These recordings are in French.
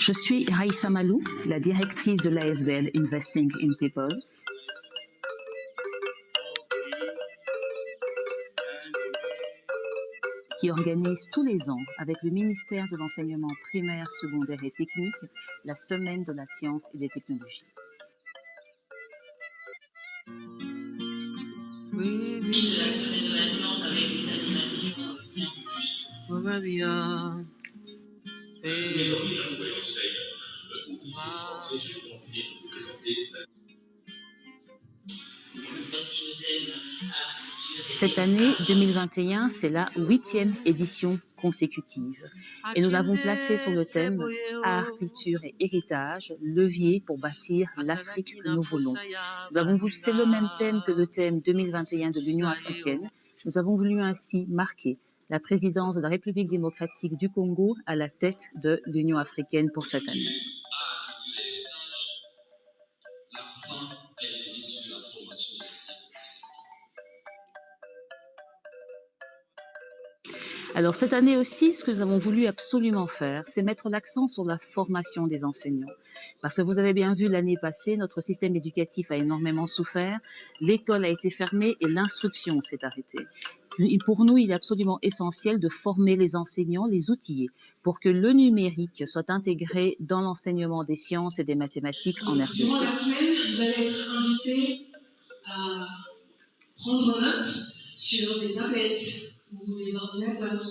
Je suis Raïssa Malou, la directrice de l'ASBL Investing in People. Qui organise tous les ans, avec le ministère de l'Enseignement primaire, secondaire et technique, la Semaine de la science et des technologies. Oui, oui, la Semaine de la science avec des animations scientifiques. Oh, va bien. Cette année 2021, c'est la 8e édition consécutive et nous l'avons placée sur le thème Art, culture et héritage, levier pour bâtir l'Afrique que nous voulons. Nous avons voulu, c'est le même thème que le thème 2021 de l'Union africaine. Nous avons voulu ainsi marquer la présidence de la République démocratique du Congo à la tête de l'Union africaine pour cette année. Alors cette année aussi, ce que nous avons voulu absolument faire, c'est mettre l'accent sur la formation des enseignants. Parce que vous avez bien vu l'année passée, notre système éducatif a énormément souffert, l'école a été fermée et l'instruction s'est arrêtée. Et pour nous, il est absolument essentiel de former les enseignants, les outiller, pour que le numérique soit intégré dans l'enseignement des sciences et des mathématiques en RDC. Durant la semaine, vous allez être invité à prendre note sur des tablettes ou des ordinateurs.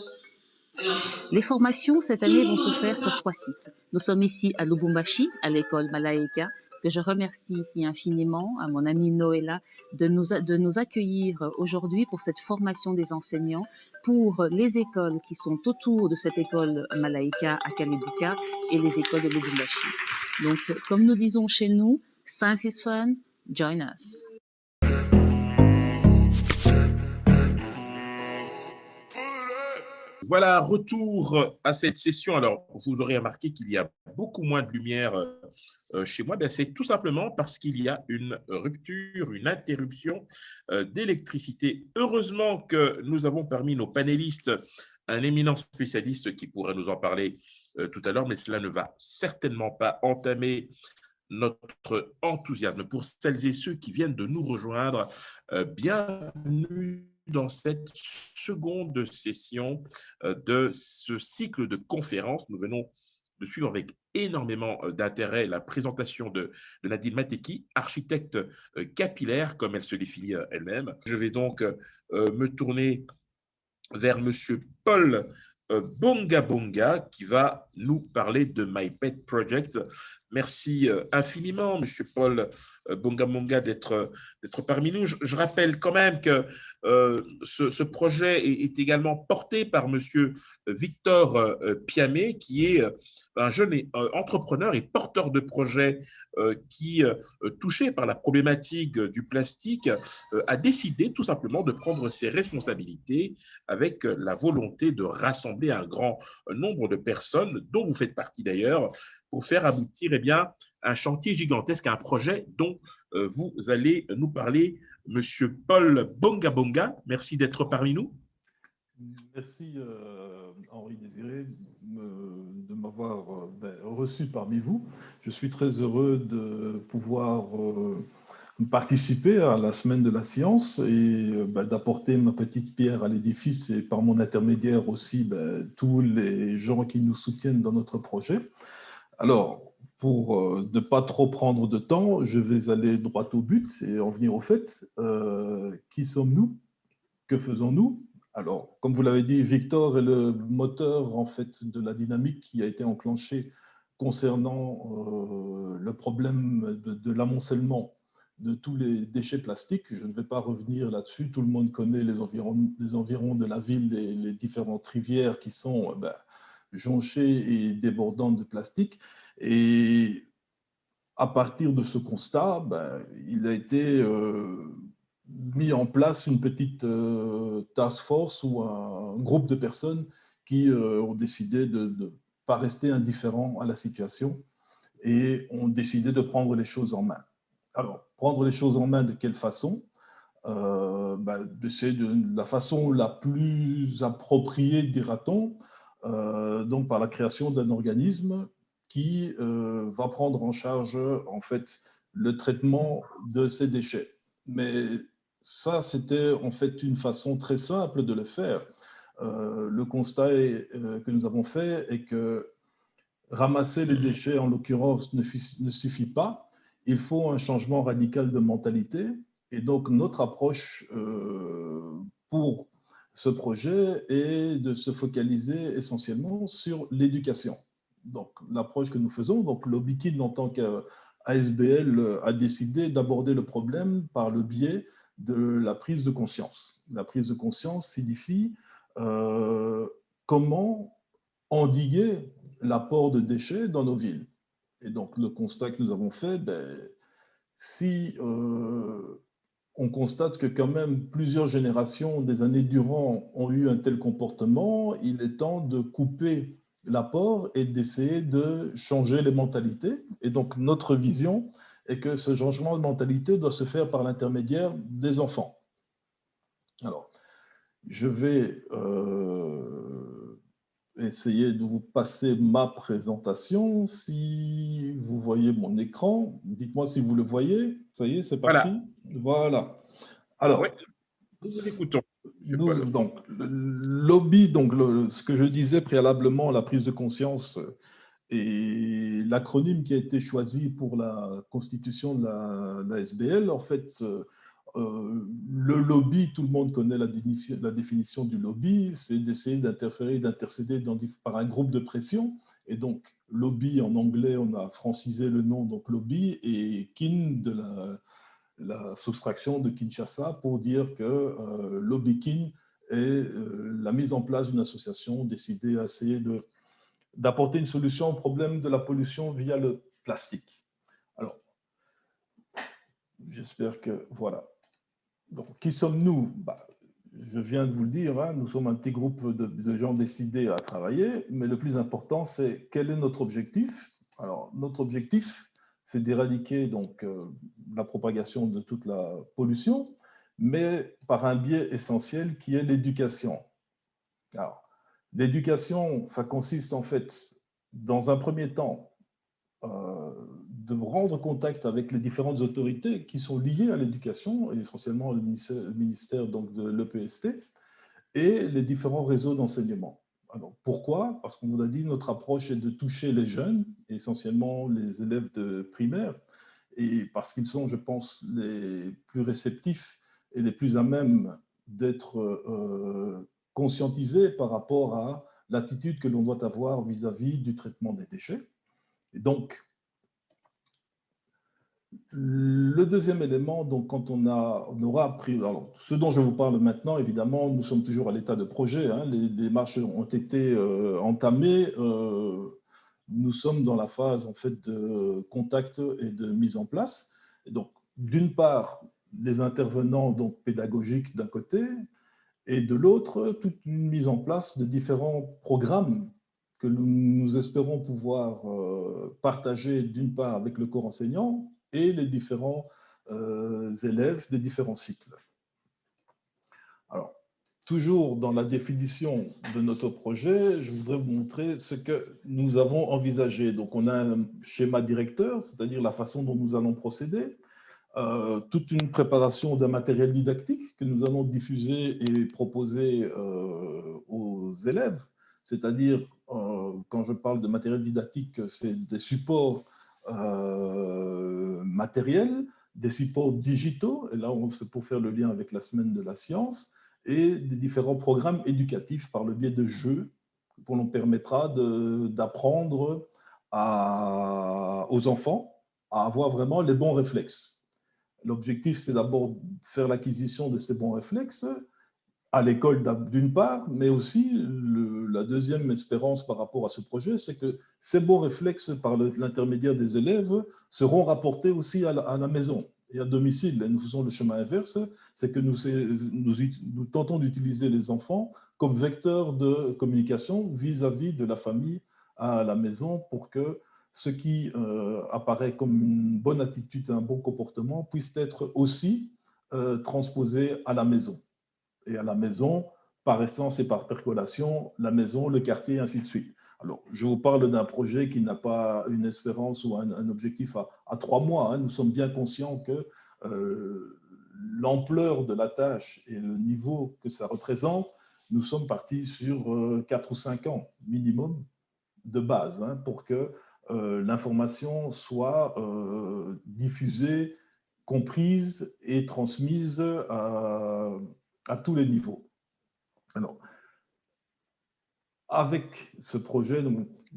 Les formations cette année vont se faire sur 3 sites. Nous sommes ici à Lubumbashi, à l'école Malaika, que je remercie ici infiniment à mon amie Noëlla de nous accueillir aujourd'hui pour cette formation des enseignants pour les écoles qui sont autour de cette école Malaika à Kalebuka et les écoles de Lubumbashi. Donc, comme nous disons chez nous, science is fun, join us. Voilà, retour à cette session. Alors, vous aurez remarqué qu'il y a beaucoup moins de lumière chez moi. C'est tout simplement parce qu'il y a une rupture, une interruption d'électricité. Heureusement que nous avons parmi nos panélistes un éminent spécialiste qui pourrait nous en parler tout à l'heure, mais cela ne va certainement pas entamer notre enthousiasme. Pour celles et ceux qui viennent de nous rejoindre, bienvenue dans cette seconde session de ce cycle de conférences. Nous venons de suivre avec énormément d'intérêt la présentation de Nadine Mateki, architecte capillaire, comme elle se définit elle-même. Je vais donc me tourner vers Monsieur Paul Bonga Bonga, qui va nous parler de My Pet Project. Merci infiniment, Monsieur Paul Bonga Bonga, d'être parmi nous. Je rappelle quand même que ce projet est également porté par Monsieur Victor Piamé, qui est un jeune entrepreneur et porteur de projet qui, touché par la problématique du plastique, a décidé tout simplement de prendre ses responsabilités avec la volonté de rassembler un grand nombre de personnes, dont vous faites partie d'ailleurs, pour faire aboutir un chantier gigantesque, un projet dont vous allez nous parler, Monsieur Paul Bonga Bonga. Merci d'être parmi nous. Merci Henri Désiré de m'avoir reçu parmi vous. Je suis très heureux de pouvoir participer à la Semaine de la Science et d'apporter ma petite pierre à l'édifice et par mon intermédiaire aussi tous les gens qui nous soutiennent dans notre projet. Alors, pour ne pas trop prendre de temps, je vais aller droit au but et en venir au fait. Qui sommes-nous? Que faisons-nous? Alors, comme vous l'avez dit, Victor est le moteur en fait de la dynamique qui a été enclenchée concernant le problème de l'amoncellement de tous les déchets plastiques. Je ne vais pas revenir là-dessus. Tout le monde connaît les environs de la ville et les différentes rivières qui sont jonchées et débordantes de plastique. Et à partir de ce constat, il a été mis en place une petite task force ou un groupe de personnes qui ont décidé de ne pas rester indifférents à la situation et ont décidé de prendre les choses en main. Alors, prendre les choses en main de quelle façon? C'est de la façon la plus appropriée, dira-t-on, donc par la création d'un organisme qui va prendre en charge en fait le traitement de ces déchets. Mais ça, c'était en fait une façon très simple de le faire. Le constat que nous avons fait est que ramasser les déchets, en l'occurrence, ne suffit pas. Il faut un changement radical de mentalité. Et donc, notre approche pour ce projet est de se focaliser essentiellement sur l'éducation. Donc, l'approche que nous faisons, donc l'Obikin en tant qu'ASBL a décidé d'aborder le problème par le biais de la prise de conscience. La prise de conscience signifie comment endiguer l'apport de déchets dans nos villes. Et donc, le constat que nous avons fait, si on constate que quand même plusieurs générations des années durant ont eu un tel comportement, il est temps de couper l'apport et d'essayer de changer les mentalités. Et donc, notre vision est que ce changement de mentalité doit se faire par l'intermédiaire des enfants. Alors, je vais essayer de vous passer ma présentation. Si vous voyez mon écran, dites-moi si vous le voyez. Ça y est, c'est parti. Voilà. Alors, oui, nous vous écoutons. Donc, l'OBI, donc ce que je disais préalablement, la prise de conscience et l'acronyme qui a été choisi pour la constitution de la SBL, en fait, le lobby, tout le monde connaît la définition du lobby, c'est d'essayer d'interférer, d'intercéder par un groupe de pression. Et donc, lobby en anglais, on a francisé le nom, donc lobby, et kin de la soustraction de Kinshasa pour dire que lobby kin est la mise en place d'une association décidée à essayer d'apporter une solution au problème de la pollution via le plastique. Alors, j'espère que, voilà. Donc, qui sommes-nous? Je viens de vous le dire, hein, nous sommes un petit groupe de gens décidés à travailler, mais le plus important, c'est quel est notre objectif? Alors, notre objectif, c'est d'éradiquer donc la propagation de toute la pollution, mais par un biais essentiel qui est l'éducation. Alors, l'éducation, ça consiste en fait, dans un premier temps, de rendre contact avec les différentes autorités qui sont liées à l'éducation, et essentiellement le ministère donc, de l'EPST, et les différents réseaux d'enseignement. Alors, pourquoi? Parce qu'on vous a dit, notre approche est de toucher les jeunes, essentiellement les élèves de primaire, et parce qu'ils sont, je pense, les plus réceptifs et les plus à même d'être conscientisés par rapport à l'attitude que l'on doit avoir vis-à-vis du traitement des déchets. Et donc, le deuxième élément, donc quand on aura appris, alors ce dont je vous parle maintenant, évidemment, nous sommes toujours à l'état de projet, hein, les démarches ont été entamées, nous sommes dans la phase en fait de contact et de mise en place. Et donc, d'une part, les intervenants donc pédagogiques d'un côté, et de l'autre, toute une mise en place de différents programmes que nous espérons pouvoir partager d'une part avec le corps enseignant et les différents élèves des différents cycles. Alors, toujours dans la définition de notre projet, je voudrais vous montrer ce que nous avons envisagé. Donc, on a un schéma directeur, c'est-à-dire la façon dont nous allons procéder, toute une préparation d'un matériel didactique que nous allons diffuser et proposer aux élèves, c'est-à-dire, quand je parle de matériel didactique, c'est des supports matériels, des supports digitaux, et là, c'est pour faire le lien avec la semaine de la science, et des différents programmes éducatifs par le biais de jeux, pour nous permettra d'apprendre aux enfants à avoir vraiment les bons réflexes. L'objectif, c'est d'abord faire l'acquisition de ces bons réflexes à l'école d'une part, mais aussi la deuxième espérance par rapport à ce projet, c'est que ces bons réflexes, par l'intermédiaire des élèves, seront rapportés aussi à la maison et à domicile. Et nous faisons le chemin inverse, c'est que nous tentons d'utiliser les enfants comme vecteurs de communication vis-à-vis de la famille à la maison pour que ce qui apparaît comme une bonne attitude, un bon comportement, puisse être aussi transposé à la maison. Et à la maison, par essence et par percolation, la maison, le quartier, ainsi de suite. Alors, je vous parle d'un projet qui n'a pas une espérance ou un objectif à 3 mois. Hein. Nous sommes bien conscients que l'ampleur de la tâche et le niveau que ça représente, nous sommes partis sur 4 ou 5 ans minimum de base, hein, pour que l'information soit diffusée, comprise et transmise à tous les niveaux. Alors, avec ce projet,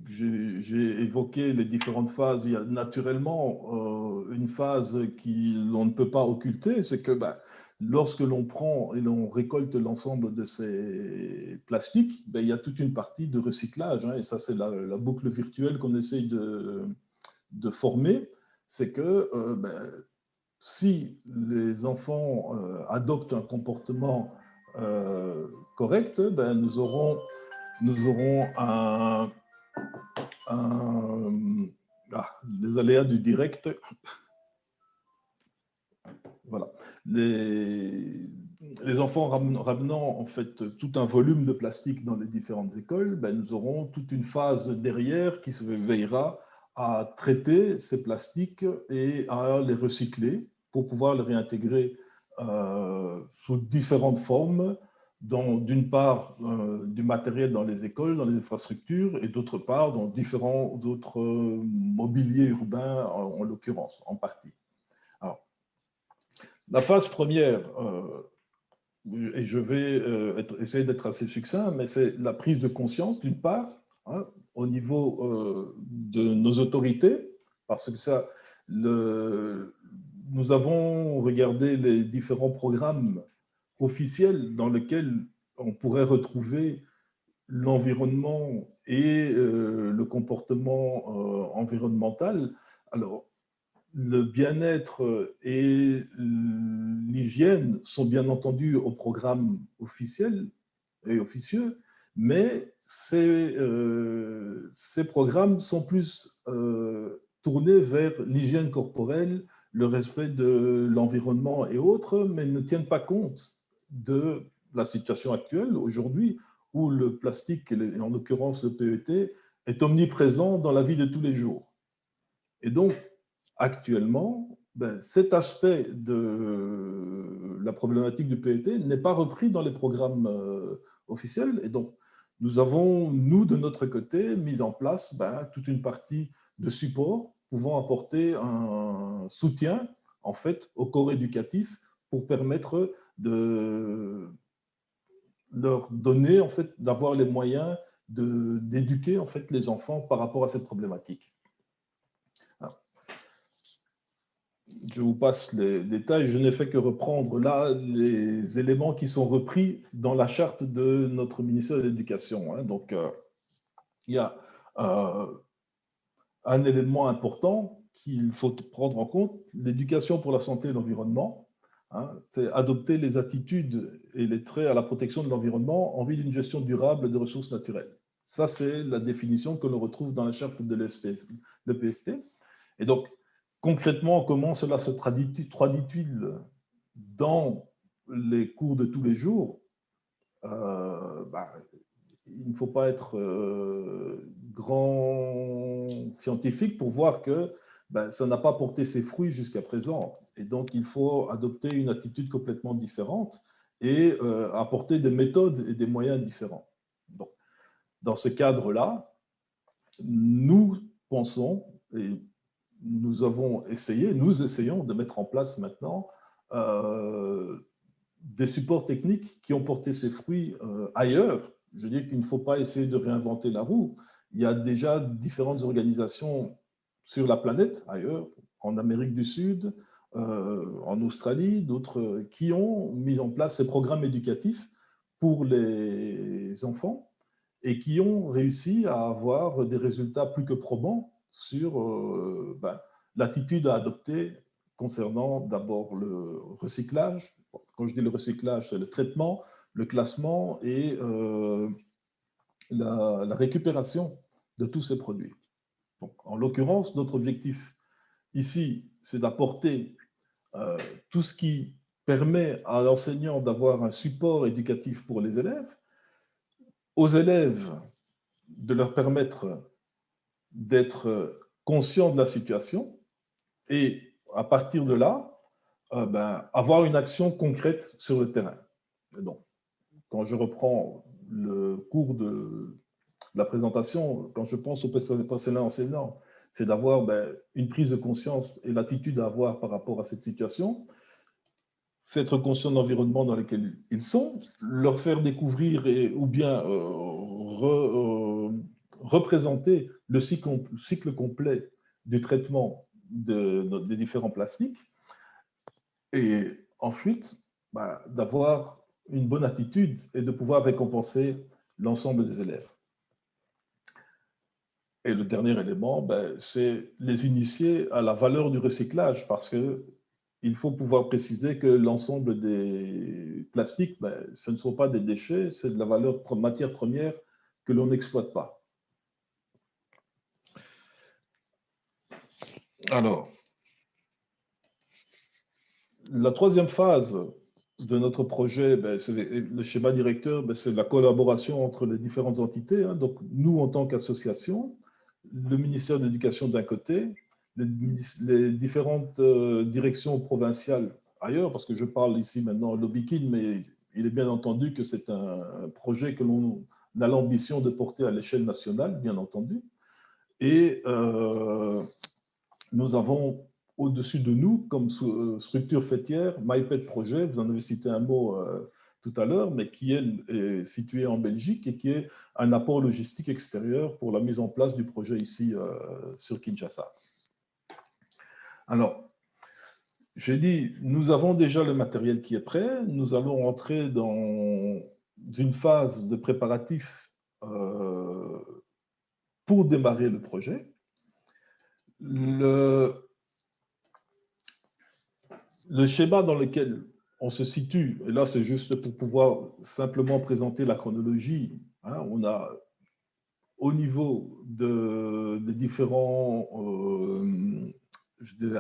j'ai évoqué les différentes phases. Il y a naturellement une phase l'on ne peut pas occulter, c'est que lorsque l'on prend et l'on récolte l'ensemble de ces plastiques, il y a toute une partie de recyclage. Hein, et ça, c'est la boucle virtuelle qu'on essaye de former. C'est que si les enfants adoptent un comportement correct, nous aurons les aléas du direct. Voilà. Les enfants ramenant en fait tout un volume de plastique dans les différentes écoles, nous aurons toute une phase derrière qui se veillera à traiter ces plastiques et à les recycler pour pouvoir les réintégrer sous différentes formes, d'une part du matériel dans les écoles, dans les infrastructures, et d'autre part dans différents autres mobiliers urbains, en l'occurrence, en partie. Alors, la phase première, et je vais essayer d'être assez succinct, mais c'est la prise de conscience, d'une part, hein, au niveau de nos autorités, parce que ça, nous avons regardé les différents programmes officiels dans lesquels on pourrait retrouver l'environnement et le comportement environnemental. Alors, le bien-être et l'hygiène sont bien entendu au programme officiel et officieux, mais ces programmes sont plus tournés vers l'hygiène corporelle, le respect de l'environnement et autres, mais ne tiennent pas compte de la situation actuelle aujourd'hui où le plastique, et en l'occurrence le PET, est omniprésent dans la vie de tous les jours. Et donc, actuellement, cet aspect de la problématique du PET n'est pas repris dans les programmes officiels. Et donc, nous avons, nous, de notre côté, mis en place toute une partie de support pouvant apporter un soutien, en fait, au corps éducatif pour permettre de leur donner, en fait, d'avoir les moyens d'éduquer, en fait, les enfants par rapport à cette problématique. Je vous passe les détails. Je n'ai fait que reprendre là les éléments qui sont repris dans la charte de notre ministère de l'Éducation. Donc, il y a un élément important qu'il faut prendre en compte, l'éducation pour la santé et l'environnement. C'est adopter les attitudes et les traits à la protection de l'environnement en vue d'une gestion durable des ressources naturelles. Ça, c'est la définition que l'on retrouve dans la charte de l'EPST. Et donc, concrètement, comment cela se traduit-il dans les cours de tous les jours? Il ne faut pas être grand scientifique pour voir que ça n'a pas porté ses fruits jusqu'à présent. Et donc, il faut adopter une attitude complètement différente et apporter des méthodes et des moyens différents. Donc, dans ce cadre-là, nous pensons, et nous essayons de mettre en place maintenant des supports techniques qui ont porté ses fruits ailleurs. Je dis qu'il ne faut pas essayer de réinventer la roue. Il y a déjà différentes organisations sur la planète, ailleurs, en Amérique du Sud, en Australie, d'autres qui ont mis en place ces programmes éducatifs pour les enfants et qui ont réussi à avoir des résultats plus que probants sur l'attitude à adopter concernant d'abord le recyclage. Quand je dis le recyclage, c'est le traitement, le classement et la récupération de tous ces produits. Donc, en l'occurrence, notre objectif ici, c'est d'apporter tout ce qui permet à l'enseignant d'avoir un support éducatif pour les élèves, aux élèves de leur permettre d'être conscients de la situation et à partir de là, avoir une action concrète sur le terrain. Et donc, quand je reprends le cours de la présentation, quand je pense au personnel enseignant, c'est d'avoir une prise de conscience et l'attitude à avoir par rapport à cette situation, être conscient de l'environnement dans lequel ils sont, leur faire découvrir ou bien représenter le cycle complet du traitement des différents plastiques et ensuite d'avoir une bonne attitude et de pouvoir récompenser l'ensemble des élèves. Et le dernier élément, c'est les initier à la valeur du recyclage parce qu'il faut pouvoir préciser que l'ensemble des plastiques, ce ne sont pas des déchets, c'est de la matière première que l'on n'exploite pas. Alors, la troisième phase de notre projet, le schéma directeur, c'est la collaboration entre les différentes entités. Donc, nous, en tant qu'association, le ministère de l'Éducation d'un côté, les différentes directions provinciales ailleurs, parce que je parle ici maintenant l'OBIKIN, mais il est bien entendu que c'est un projet que l'on a l'ambition de porter à l'échelle nationale, bien entendu. Et nous avons au-dessus de nous, comme structure fêtière, MyPet Projet, vous en avez cité un mot tout à l'heure, mais qui est situé en Belgique et qui est un apport logistique extérieur pour la mise en place du projet ici sur Kinshasa. Alors, j'ai dit, nous avons déjà le matériel qui est prêt, nous allons entrer dans une phase de préparatif pour démarrer le projet. Le schéma dans lequel on se situe, et là c'est juste pour pouvoir simplement présenter la chronologie, on a au niveau des différents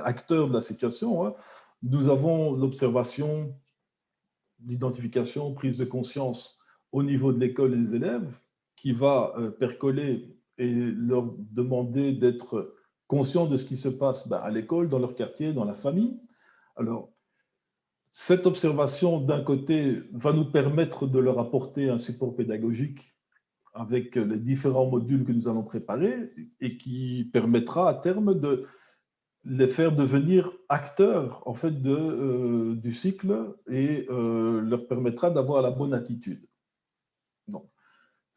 acteurs de la situation, nous avons l'observation, l'identification, prise de conscience au niveau de l'école et des élèves qui va percoler et leur demander d'être conscients de ce qui se passe à l'école, dans leur quartier, dans la famille. Alors, cette observation, d'un côté, va nous permettre de leur apporter un support pédagogique avec les différents modules que nous allons préparer et qui permettra à terme de les faire devenir acteurs en fait, du cycle et leur permettra d'avoir la bonne attitude. Donc,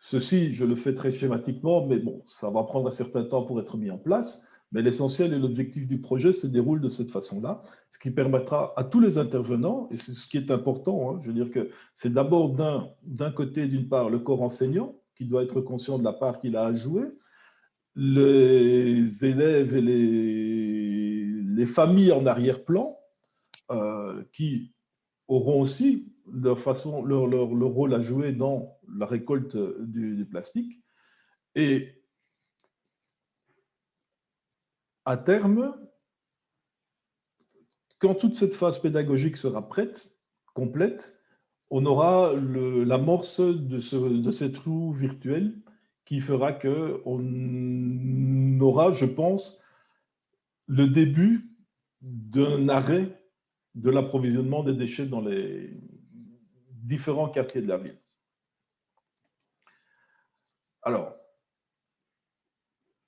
ceci, je le fais très schématiquement, mais bon, ça va prendre un certain temps pour être mis en place. Mais l'essentiel et l'objectif du projet se déroulent de cette façon-là, ce qui permettra à tous les intervenants, et c'est ce qui est important, je veux dire que c'est d'abord d'un côté, d'une part, le corps enseignant, qui doit être conscient de la part qu'il a à jouer, les élèves et les familles en arrière-plan, qui auront aussi leur rôle à jouer dans la récolte du plastique. Et à terme, quand toute cette phase pédagogique sera prête, complète, on aura l'amorce de cette roue virtuelle qui fera qu'on aura, je pense, le début d'un arrêt de l'approvisionnement des déchets dans les différents quartiers de la ville. Alors,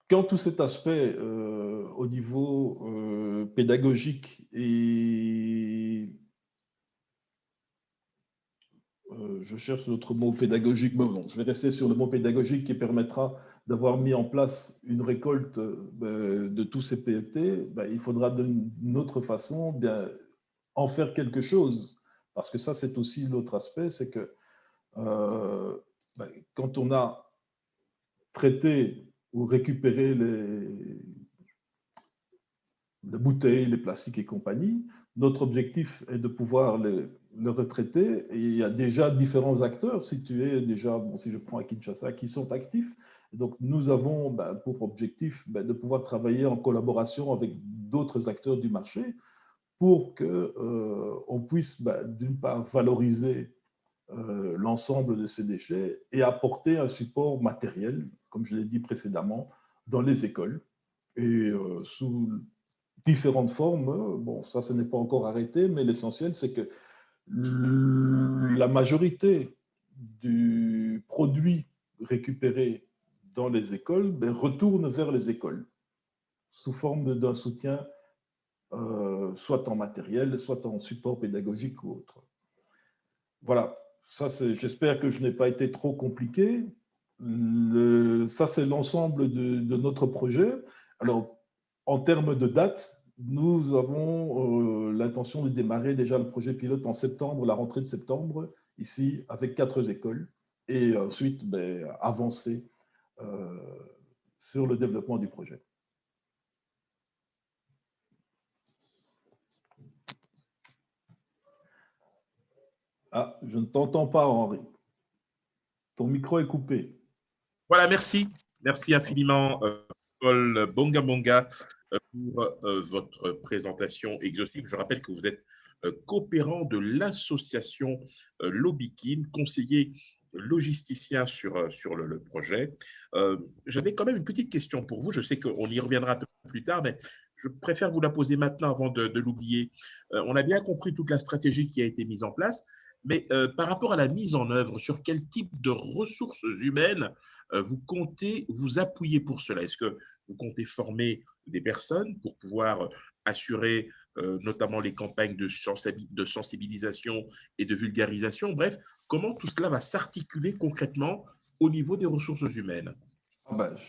quand tout cet aspect au niveau pédagogique et je cherche l'autre mot pédagogique, mais bon, je vais rester sur le mot pédagogique qui permettra d'avoir mis en place une récolte de tous ces PET, il faudra d'une autre façon en faire quelque chose. Parce que ça, c'est aussi l'autre aspect, c'est que quand on a traité ou récupéré les bouteilles, les plastiques et compagnie, notre objectif est de pouvoir le retraiter. Et il y a déjà différents acteurs situés déjà, bon, si je prends à Kinshasa, qui sont actifs. Et donc, nous avons pour objectif de pouvoir travailler en collaboration avec d'autres acteurs du marché pour qu'on puisse, d'une part, valoriser l'ensemble de ces déchets et apporter un support matériel, comme je l'ai dit précédemment, dans les écoles et sous différentes formes. Bon, ça, ce n'est pas encore arrêté, mais l'essentiel, c'est que la majorité du produit récupéré dans les écoles retourne vers les écoles sous forme d'un soutien soit en matériel, soit en support pédagogique ou autre. Voilà, ça j'espère que je n'ai pas été trop compliqué. Ça, c'est l'ensemble de notre projet. Alors, en termes de date, nous avons l'intention de démarrer déjà le projet pilote en septembre, la rentrée de septembre, ici, avec 4 écoles, et ensuite avancer sur le développement du projet. Ah, je ne t'entends pas, Henri. Ton micro est coupé. Voilà, merci. Merci infiniment, Paul Bonga, pour votre présentation exhaustive. Je rappelle que vous êtes coopérant de l'association Lobikin, conseiller logisticien sur le projet. J'avais quand même une petite question pour vous. Je sais qu'on y reviendra un peu plus tard, mais je préfère vous la poser maintenant avant de l'oublier. On a bien compris toute la stratégie qui a été mise en place, mais par rapport à la mise en œuvre, sur quel type de ressources humaines vous comptez vous appuyer pour cela? Est-ce que vous comptez former des personnes pour pouvoir assurer notamment les campagnes de sensibilisation et de vulgarisation? Bref, comment tout cela va s'articuler concrètement au niveau des ressources humaines?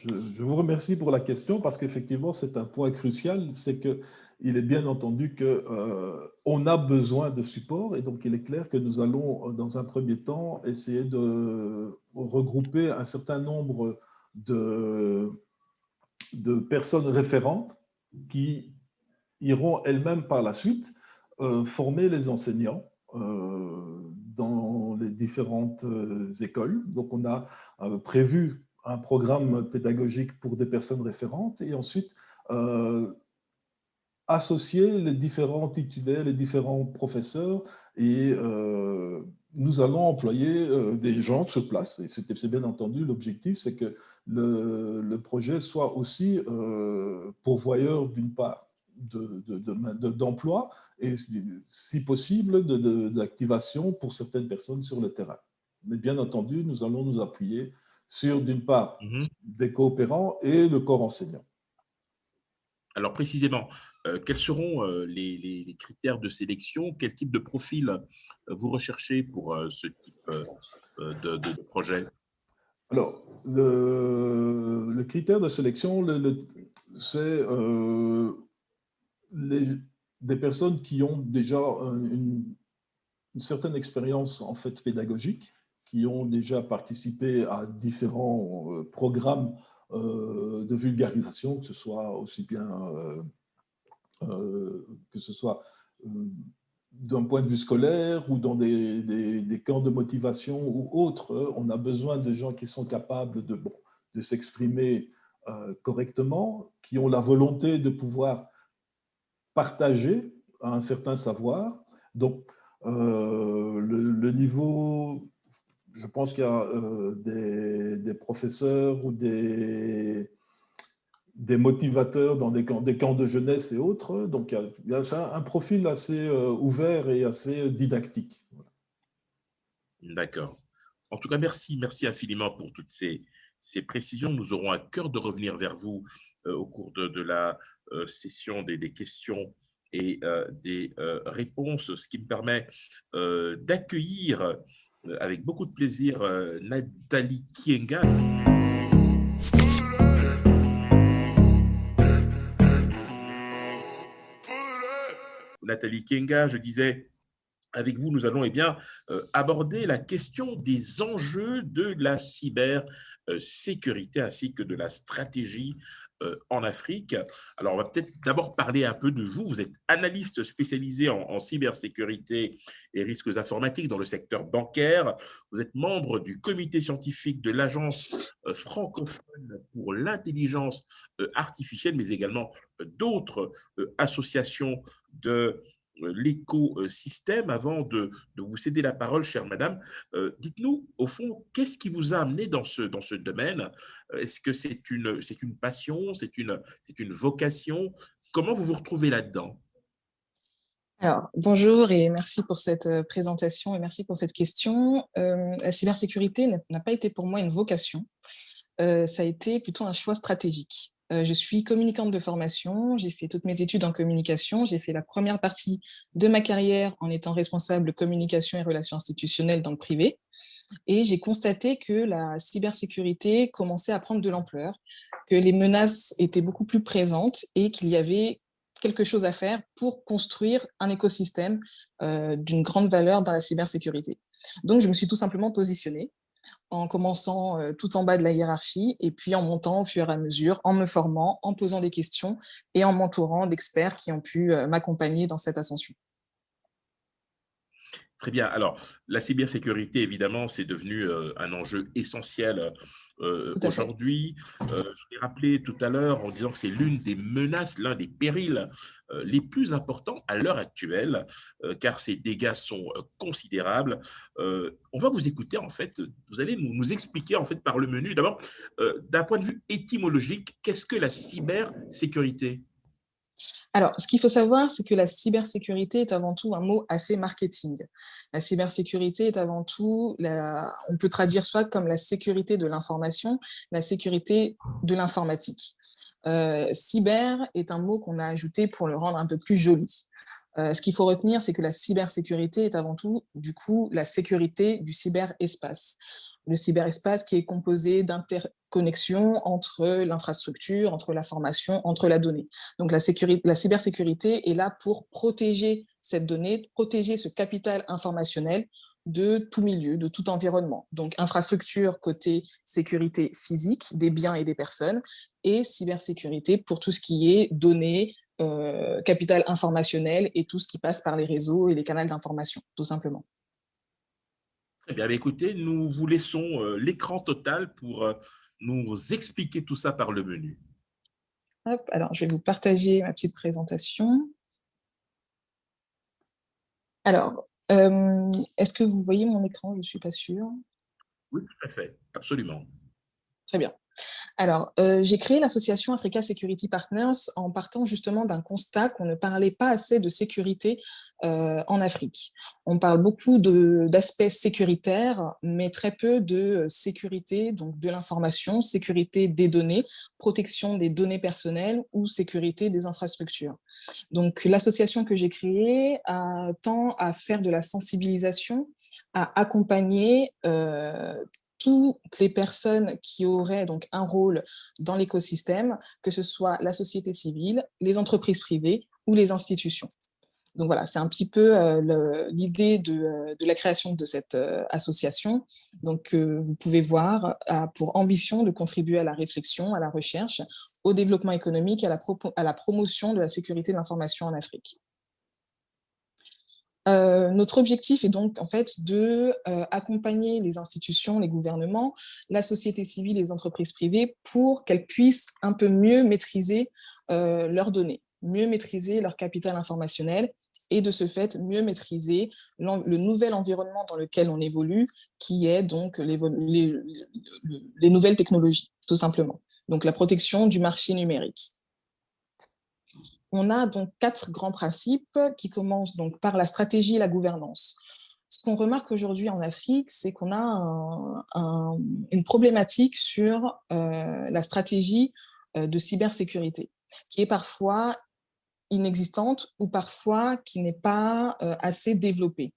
Je vous remercie pour la question parce qu'effectivement, c'est un point crucial. C'est qu'il est bien entendu qu'on a besoin de support et donc il est clair que nous allons, dans un premier temps, essayer de regrouper un certain nombre de personnes référentes qui iront elles-mêmes par la suite former les enseignants dans les différentes écoles. Donc, on a prévu un programme pédagogique pour des personnes référentes et ensuite associer les différents titulaires, les différents professeurs et nous allons employer des gens sur place. Et c'est bien entendu l'objectif, c'est que le projet soit aussi pourvoyeur d'une part d'emploi et si possible d'activation pour certaines personnes sur le terrain. Mais bien entendu, nous allons nous appuyer sur d'une part des coopérants et le corps enseignant. Alors précisément, quels seront les critères de sélection? Quel type de profil vous recherchez pour ce type de projet? Alors, le critère de sélection, c'est des personnes qui ont déjà une certaine expérience en fait pédagogique, qui ont déjà participé à différents programmes de vulgarisation, que ce soit aussi bien que ce soit d'un point de vue scolaire ou dans des camps de motivation ou autres. On a besoin de gens qui sont capables de s'exprimer correctement, qui ont la volonté de pouvoir partager un certain savoir. Donc, le niveau, je pense qu'il y a des professeurs ou des motivateurs dans des camps de jeunesse et autres. Donc, il y a un profil assez ouvert et assez didactique. D'accord. En tout cas, merci infiniment pour toutes ces précisions. Nous aurons à cœur de revenir vers vous au cours de la session des questions et des réponses, ce qui me permet d'accueillir avec beaucoup de plaisir Nathalie Kienga. Nathalie Kienga, je disais, avec vous, nous allons aborder la question des enjeux de la cybersécurité ainsi que de la stratégie en Afrique. Alors, on va peut-être d'abord parler un peu de vous. Vous êtes analyste spécialisé en cybersécurité et risques informatiques dans le secteur bancaire. Vous êtes membre du comité scientifique de l'Agence francophone pour l'intelligence artificielle, mais également d'autres associations de l'écosystème. Avant de vous céder la parole, chère madame, dites-nous, au fond, qu'est-ce qui vous a amené dans ce domaine? Est-ce que c'est une passion, c'est une vocation? Comment vous vous retrouvez là-dedans? Alors, bonjour et merci pour cette présentation et merci pour cette question. La cybersécurité n'a pas été pour moi une vocation, ça a été plutôt un choix stratégique. Je suis communicante de formation, j'ai fait toutes mes études en communication, j'ai fait la première partie de ma carrière en étant responsable communication et relations institutionnelles dans le privé, et j'ai constaté que la cybersécurité commençait à prendre de l'ampleur, que les menaces étaient beaucoup plus présentes et qu'il y avait quelque chose à faire pour construire un écosystème d'une grande valeur dans la cybersécurité. Donc, je me suis tout simplement positionnée en commençant tout en bas de la hiérarchie et puis en montant au fur et à mesure, en me formant, en posant des questions et en m'entourant d'experts qui ont pu m'accompagner dans cette ascension. Très bien. Alors, la cybersécurité, évidemment, c'est devenu un enjeu essentiel Tout à fait. aujourd'hui. Je l'ai rappelé tout à l'heure en disant que c'est l'une des menaces, l'un des périls les plus importants à l'heure actuelle, car ces dégâts sont considérables. On va vous écouter, en fait. Vous allez nous expliquer, en fait, par le menu. D'abord, d'un point de vue étymologique, qu'est-ce que la cybersécurité? Alors, ce qu'il faut savoir, c'est que la cybersécurité est avant tout un mot assez marketing. La cybersécurité est avant tout, on peut traduire soit comme la sécurité de l'information, la sécurité de l'informatique. Cyber est un mot qu'on a ajouté pour le rendre un peu plus joli. Ce qu'il faut retenir, c'est que la cybersécurité est avant tout, du coup, la sécurité du cyberespace. Le cyberespace qui est composé d'interconnexions entre l'infrastructure, entre l'information, entre la donnée. Donc la cybersécurité est là pour protéger cette donnée, protéger ce capital informationnel de tout milieu, de tout environnement. Donc infrastructure côté sécurité physique des biens et des personnes, et cybersécurité pour tout ce qui est données, capital informationnel et tout ce qui passe par les réseaux et les canaux d'information, tout simplement. Très bien. Écoutez, nous vous laissons l'écran total pour nous expliquer tout ça par le menu. Hop, alors, je vais vous partager ma petite présentation. Alors, est-ce que vous voyez mon écran? Je ne suis pas sûre. Oui, tout à fait. Absolument. Très bien. Alors, j'ai créé l'association Africa Security Partners en partant justement d'un constat qu'on ne parlait pas assez de sécurité en Afrique. On parle beaucoup d'aspects sécuritaires, mais très peu de sécurité, donc de l'information, sécurité des données, protection des données personnelles ou sécurité des infrastructures. Donc, l'association que j'ai créée tend à faire de la sensibilisation, à accompagner toutes les personnes qui auraient donc un rôle dans l'écosystème, que ce soit la société civile, les entreprises privées ou les institutions. Donc voilà, c'est un petit peu l'idée de la création de cette association. Donc vous pouvez voir, a pour ambition de contribuer à la réflexion, à la recherche, au développement économique et à la promotion de la sécurité de l'information en Afrique. Notre objectif est donc en fait de accompagner les institutions, les gouvernements, la société civile et les entreprises privées pour qu'elles puissent un peu mieux maîtriser leurs données, mieux maîtriser leur capital informationnel et de ce fait mieux maîtriser le nouvel environnement dans lequel on évolue, qui est donc les nouvelles technologies, tout simplement. Donc la protection du marché numérique. On a donc 4 grands principes qui commencent donc par la stratégie et la gouvernance. Ce qu'on remarque aujourd'hui en Afrique, c'est qu'on a une problématique sur la stratégie de cybersécurité, qui est parfois inexistante ou parfois qui n'est pas assez développée.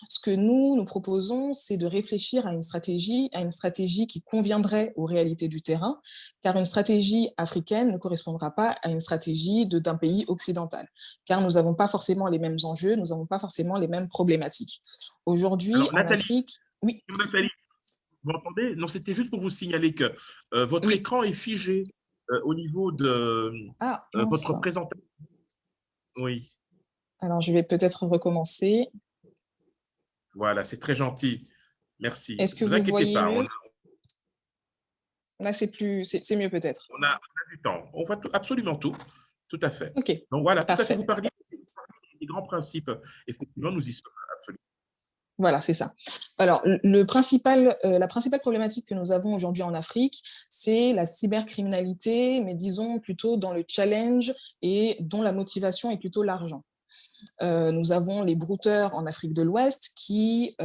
Ce que nous proposons, c'est de réfléchir à une stratégie qui conviendrait aux réalités du terrain, car une stratégie africaine ne correspondra pas à une stratégie d'un pays occidental, car nous n'avons pas forcément les mêmes enjeux, nous n'avons pas forcément les mêmes problématiques. Aujourd'hui, Alors, en Nathalie, Afrique, oui. Nathalie, vous m'entendez? Non, c'était juste pour vous signaler que votre Oui. écran est figé au niveau de votre Mince. présentation. Oui, Alors, je vais peut-être recommencer. voilà, c'est très gentil. Merci. Est-ce que Ne vous vous inquiétez voyez pas, mieux? Là, c'est mieux peut-être. on a du temps. On voit absolument tout. Tout à fait. Ok, Donc voilà, tout à fait. parfait. Vous parliez des grands principes, effectivement, nous y sommes absolument. Voilà, c'est ça. Alors, la principale problématique que nous avons aujourd'hui en Afrique, c'est la cybercriminalité, mais disons plutôt dans le challenge et dont la motivation est plutôt l'argent. Nous avons les brouteurs en Afrique de l'Ouest qui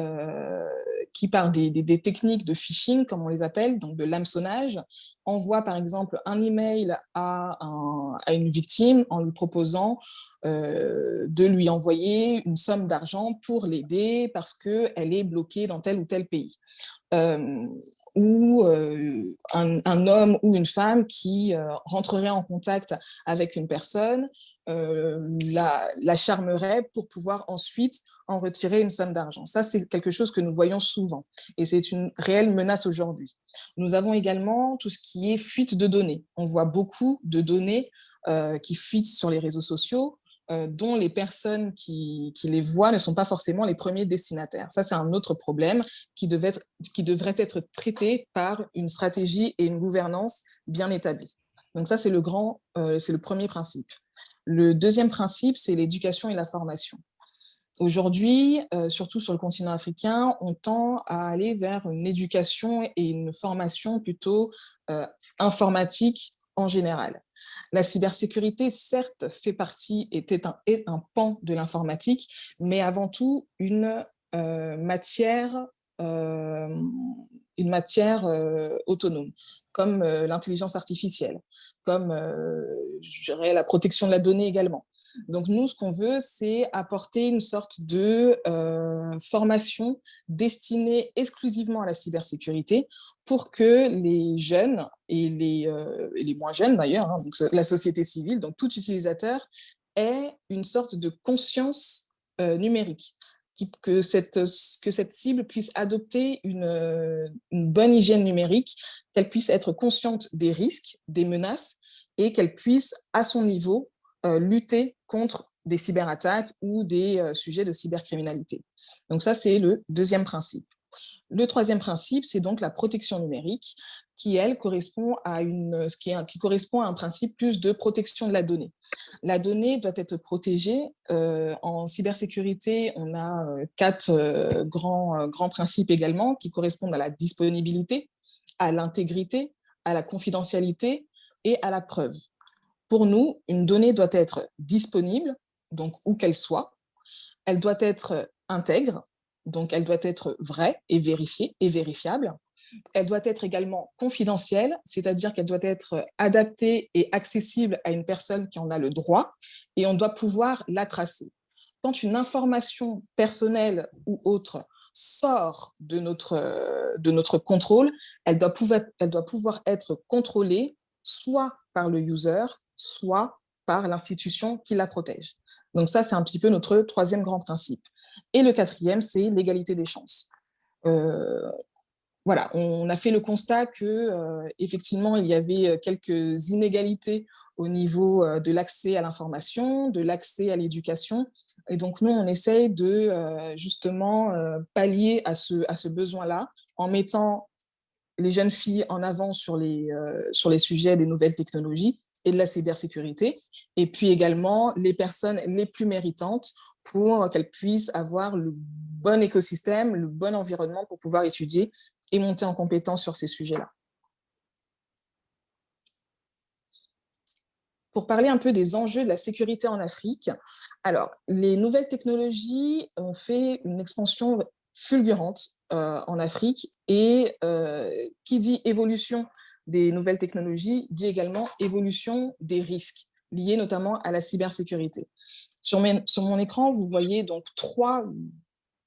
par des techniques de phishing, comme on les appelle, donc de l'hameçonnage, envoient par exemple un email à une victime en lui proposant de lui envoyer une somme d'argent pour l'aider parce qu'elle est bloquée dans tel ou tel pays. Ou un homme ou une femme qui rentrerait en contact avec une personne, la charmerait pour pouvoir ensuite en retirer une somme d'argent. Ça, c'est quelque chose que nous voyons souvent et c'est une réelle menace aujourd'hui. Nous avons également tout ce qui est fuite de données. On voit beaucoup de données qui fuitent sur les réseaux sociaux, dont les personnes qui les voient ne sont pas forcément les premiers destinataires. Ça, c'est un autre problème qui devrait être traité par une stratégie et une gouvernance bien établies. Donc ça, c'est le premier principe. Le deuxième principe, c'est l'éducation et la formation. Aujourd'hui, surtout sur le continent africain, on tend à aller vers une éducation et une formation plutôt informatique en général. La cybersécurité, certes, est un pan de l'informatique, mais avant tout une matière autonome, comme l'intelligence artificielle, comme je dirais, la protection de la donnée également. Donc nous, ce qu'on veut, c'est apporter une sorte de formation destinée exclusivement à la cybersécurité pour que les jeunes et les moins jeunes d'ailleurs, hein, donc la société civile, donc tout utilisateur, ait une sorte de conscience numérique, que cette cible puisse adopter une bonne hygiène numérique, qu'elle puisse être consciente des risques, des menaces, et qu'elle puisse, à son niveau, lutter contre des cyberattaques ou des sujets de cybercriminalité. Donc ça, c'est le deuxième principe. Le troisième principe, c'est donc la protection numérique, qui, elle, correspond à un principe plus de protection de la donnée. La donnée doit être protégée. En cybersécurité, on a quatre grands principes également qui correspondent à la disponibilité, à l'intégrité, à la confidentialité et à la preuve. Pour nous, une donnée doit être disponible, donc où qu'elle soit. Elle doit être intègre, donc elle doit être vraie et vérifiée et vérifiable. Elle doit être également confidentielle, c'est-à-dire qu'elle doit être adaptée et accessible à une personne qui en a le droit, et on doit pouvoir la tracer. Quand une information personnelle ou autre sort de notre contrôle, elle doit pouvoir être contrôlée soit par le user, soit par l'institution qui la protège. Donc ça, c'est un petit peu notre troisième grand principe. Et le quatrième, c'est l'égalité des chances. Voilà, on a fait le constat que effectivement, il y avait quelques inégalités au niveau de l'accès à l'information, de l'accès à l'éducation. Et donc, nous, on essaye de justement pallier à ce besoin-là en mettant les jeunes filles en avant sur les sujets des nouvelles technologies et de la cybersécurité, et puis également les personnes les plus méritantes pour qu'elles puissent avoir le bon écosystème, le bon environnement pour pouvoir étudier et monter en compétence sur ces sujets-là. Pour parler un peu des enjeux de la sécurité en Afrique, alors, les nouvelles technologies ont fait une expansion fulgurante en Afrique, et qui dit évolution des nouvelles technologies dit également évolution des risques liés notamment à la cybersécurité. Sur mon écran, vous voyez donc 3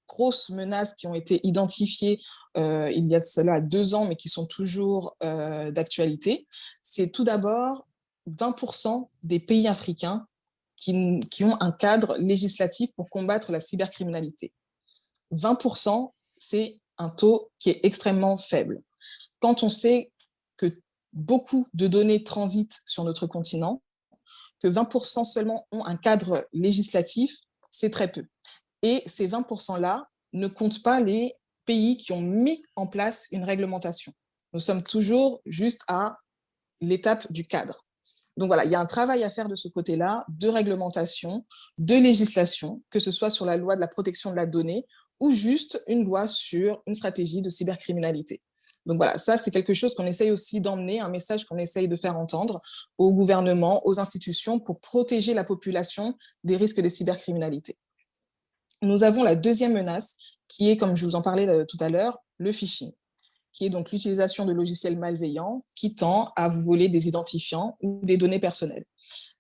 grosses menaces qui ont été identifiées il y a cela 2 ans, mais qui sont toujours d'actualité. C'est tout d'abord 20% des pays africains qui ont un cadre législatif pour combattre la cybercriminalité. 20%, c'est un taux qui est extrêmement faible. Quand on sait que beaucoup de données transitent sur notre continent, que 20% seulement ont un cadre législatif, c'est très peu. Et ces 20%-là ne comptent pas les pays qui ont mis en place une réglementation. Nous sommes toujours juste à l'étape du cadre. Donc voilà, il y a un travail à faire de ce côté-là, de réglementation, de législation, que ce soit sur la loi de la protection de la donnée ou juste une loi sur une stratégie de cybercriminalité. Donc voilà, ça c'est quelque chose qu'on essaye aussi d'emmener, un message qu'on essaye de faire entendre au gouvernement, aux institutions pour protéger la population des risques de cybercriminalité. Nous avons la deuxième menace qui est, comme je vous en parlais tout à l'heure, le phishing, qui est donc l'utilisation de logiciels malveillants qui tend à vous voler des identifiants ou des données personnelles.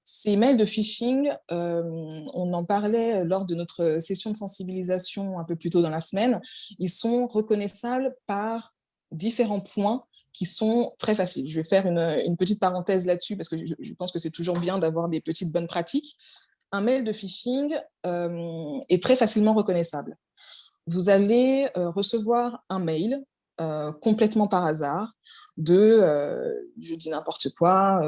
Ces mails de phishing, on en parlait lors de notre session de sensibilisation un peu plus tôt dans la semaine, ils sont reconnaissables par différents points qui sont très faciles. Je vais faire une petite parenthèse là-dessus parce que je pense que c'est toujours bien d'avoir des petites bonnes pratiques. Un mail de phishing est très facilement reconnaissable. Vous allez recevoir un mail complètement par hasard de, je dis n'importe quoi,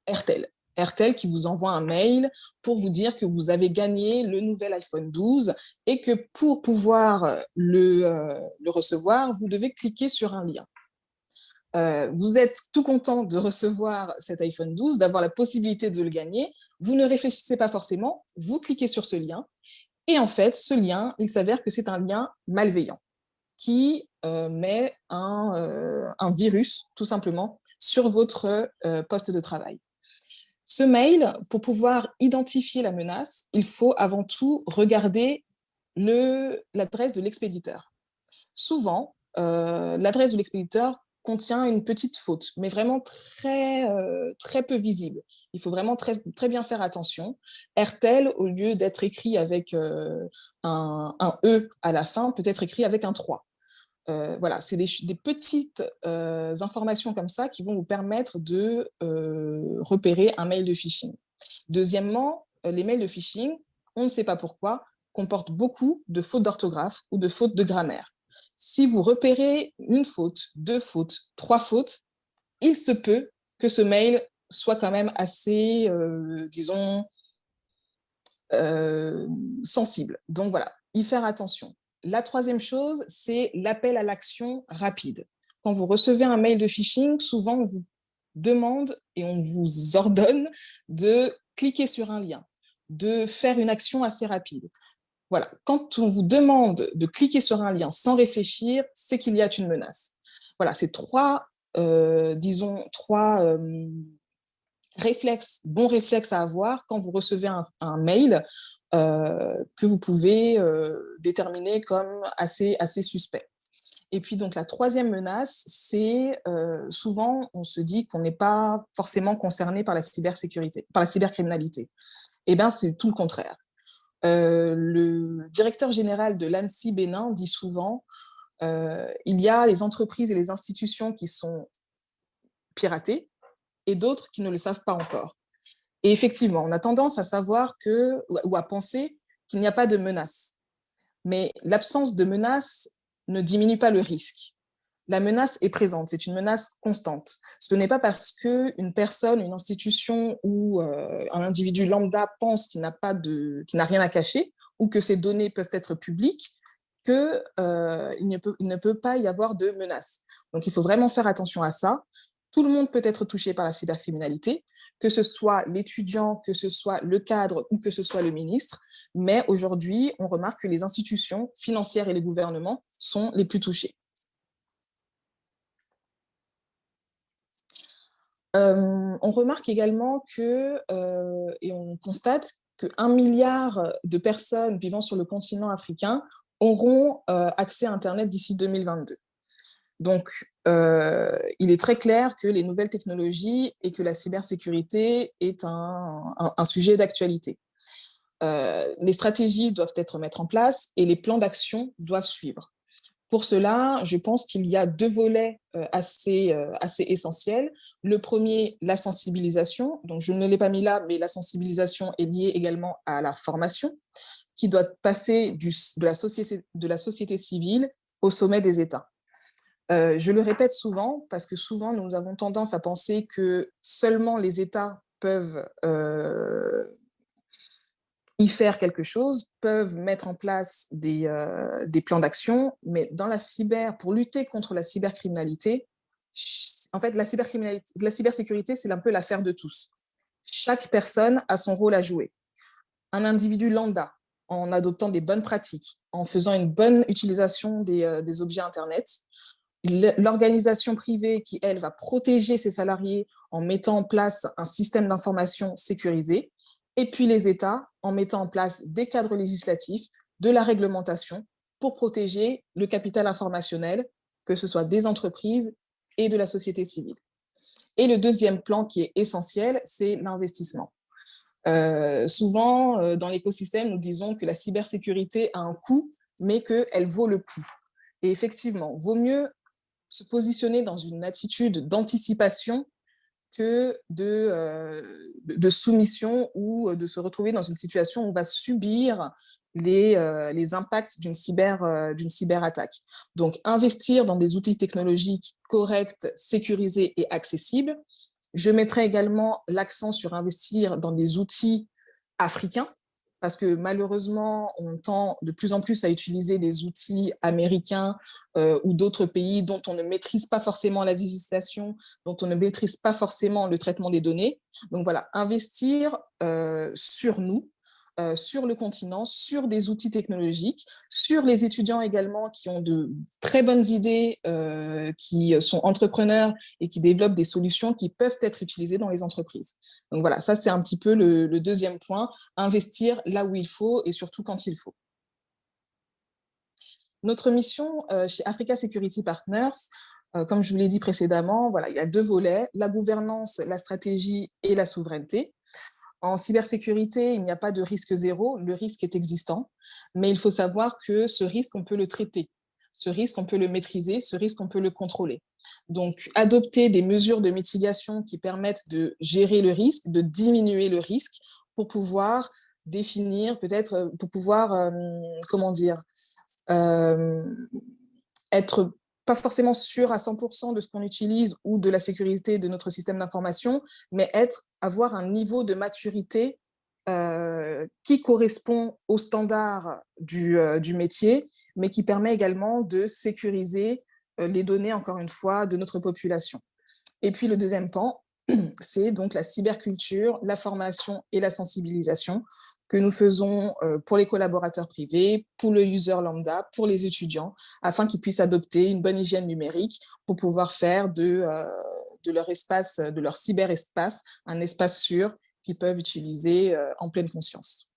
Airtel. Airtel qui vous envoie un mail pour vous dire que vous avez gagné le nouvel iPhone 12 et que pour pouvoir le recevoir, vous devez cliquer sur un lien. Vous êtes tout content de recevoir cet iPhone 12, d'avoir la possibilité de le gagner. Vous ne réfléchissez pas forcément, vous cliquez sur ce lien. Et en fait, ce lien, il s'avère que c'est un lien malveillant qui met un virus, tout simplement, sur votre poste de travail. Ce mail, pour pouvoir identifier la menace, il faut avant tout regarder l'adresse de l'expéditeur. Souvent, l'adresse de l'expéditeur contient une petite faute, mais vraiment très peu visible. Il faut vraiment très bien faire attention. Airtel, au lieu d'être écrit avec un E à la fin, peut être écrit avec un 3. Voilà, c'est des petites informations comme ça qui vont vous permettre de repérer un mail de phishing. Deuxièmement, les mails de phishing, on ne sait pas pourquoi, comportent beaucoup de fautes d'orthographe ou de fautes de grammaire. Si vous repérez une faute, 2 fautes, 3 fautes, il se peut que ce mail soit quand même assez, disons, sensible. Donc voilà, y faire attention. La troisième chose, c'est l'appel à l'action rapide. Quand vous recevez un mail de phishing, souvent on vous demande et on vous ordonne de cliquer sur un lien, de faire une action assez rapide. Voilà, quand on vous demande de cliquer sur un lien sans réfléchir, c'est qu'il y a une menace. Voilà, c'est trois bons réflexes à avoir quand vous recevez un mail que vous pouvez déterminer comme assez suspect. Et puis donc la troisième menace, c'est souvent on se dit qu'on n'est pas forcément concerné par la cybercriminalité. Eh bien, c'est tout le contraire. Le directeur général de l'ANSSI Bénin dit souvent il y a les entreprises et les institutions qui sont piratées et d'autres qui ne le savent pas encore. Et effectivement, on a tendance à savoir ou à penser qu'il n'y a pas de menace. Mais l'absence de menace ne diminue pas le risque. La menace est présente, c'est une menace constante. Ce n'est pas parce qu'une personne, une institution ou un individu lambda pense qu'il n'a rien à cacher ou que ses données peuvent être publiques qu'il ne peut pas y avoir de menace. Donc il faut vraiment faire attention à ça. Tout le monde peut être touché par la cybercriminalité, que ce soit l'étudiant, que ce soit le cadre ou que ce soit le ministre. Mais aujourd'hui, on remarque que les institutions financières et les gouvernements sont les plus touchés. On remarque également et on constate que 1 milliard de personnes vivant sur le continent africain auront accès à Internet d'ici 2022. Donc, il est très clair que les nouvelles technologies et que la cybersécurité est un sujet d'actualité. Les stratégies doivent être mises en place et les plans d'action doivent suivre. Pour cela, je pense qu'il y a 2 volets assez essentiels. Le premier, la sensibilisation. Donc, je ne l'ai pas mis là, mais la sensibilisation est liée également à la formation, qui doit passer de la société civile au sommet des États. Je le répète souvent, parce que souvent, nous avons tendance à penser que seulement les États peuvent y faire quelque chose, peuvent mettre en place des plans d'action, mais pour lutter contre la cybercriminalité, en fait, la cybersécurité, c'est un peu l'affaire de tous. Chaque personne a son rôle à jouer. Un individu lambda, en adoptant des bonnes pratiques, en faisant une bonne utilisation des objets Internet. L'organisation privée qui, elle, va protéger ses salariés en mettant en place un système d'information sécurisé. Et puis les États en mettant en place des cadres législatifs, de la réglementation pour protéger le capital informationnel, que ce soit des entreprises et de la société civile. Et le deuxième plan qui est essentiel, c'est l'investissement. Souvent, dans l'écosystème, nous disons que la cybersécurité a un coût, mais qu'elle vaut le coup. Et effectivement, vaut mieux se positionner dans une attitude d'anticipation que de soumission ou de se retrouver dans une situation où on va subir les impacts d'une cyberattaque. Donc, investir dans des outils technologiques corrects, sécurisés et accessibles. Je mettrai également l'accent sur investir dans des outils africains, parce que malheureusement, on tend de plus en plus à utiliser des outils américains ou d'autres pays dont on ne maîtrise pas forcément la législation, dont on ne maîtrise pas forcément le traitement des données. Donc voilà, investir sur nous, sur le continent, sur des outils technologiques, sur les étudiants également qui ont de très bonnes idées, qui sont entrepreneurs et qui développent des solutions qui peuvent être utilisées dans les entreprises. Donc voilà, ça c'est un petit peu le deuxième point, investir là où il faut et surtout quand il faut. Notre mission chez Africa Security Partners, comme je vous l'ai dit précédemment, voilà, il y a deux volets, la gouvernance, la stratégie et la souveraineté. En cybersécurité, il n'y a pas de risque zéro, le risque est existant, mais il faut savoir que ce risque, on peut le traiter, ce risque, on peut le maîtriser, ce risque, on peut le contrôler. Donc, adopter des mesures de mitigation qui permettent de gérer le risque, de diminuer le risque pour pouvoir définir, peut-être, pour pouvoir, être pas forcément sûr à 100% de ce qu'on utilise ou de la sécurité de notre système d'information, mais avoir un niveau de maturité qui correspond aux standards du métier, mais qui permet également de sécuriser les données, encore une fois, de notre population. Et puis le deuxième pan, c'est donc la cyberculture, la formation et la sensibilisation que nous faisons pour les collaborateurs privés, pour le user lambda, pour les étudiants, afin qu'ils puissent adopter une bonne hygiène numérique pour pouvoir faire de leur espace, de leur cyberespace, un espace sûr qu'ils peuvent utiliser en pleine conscience.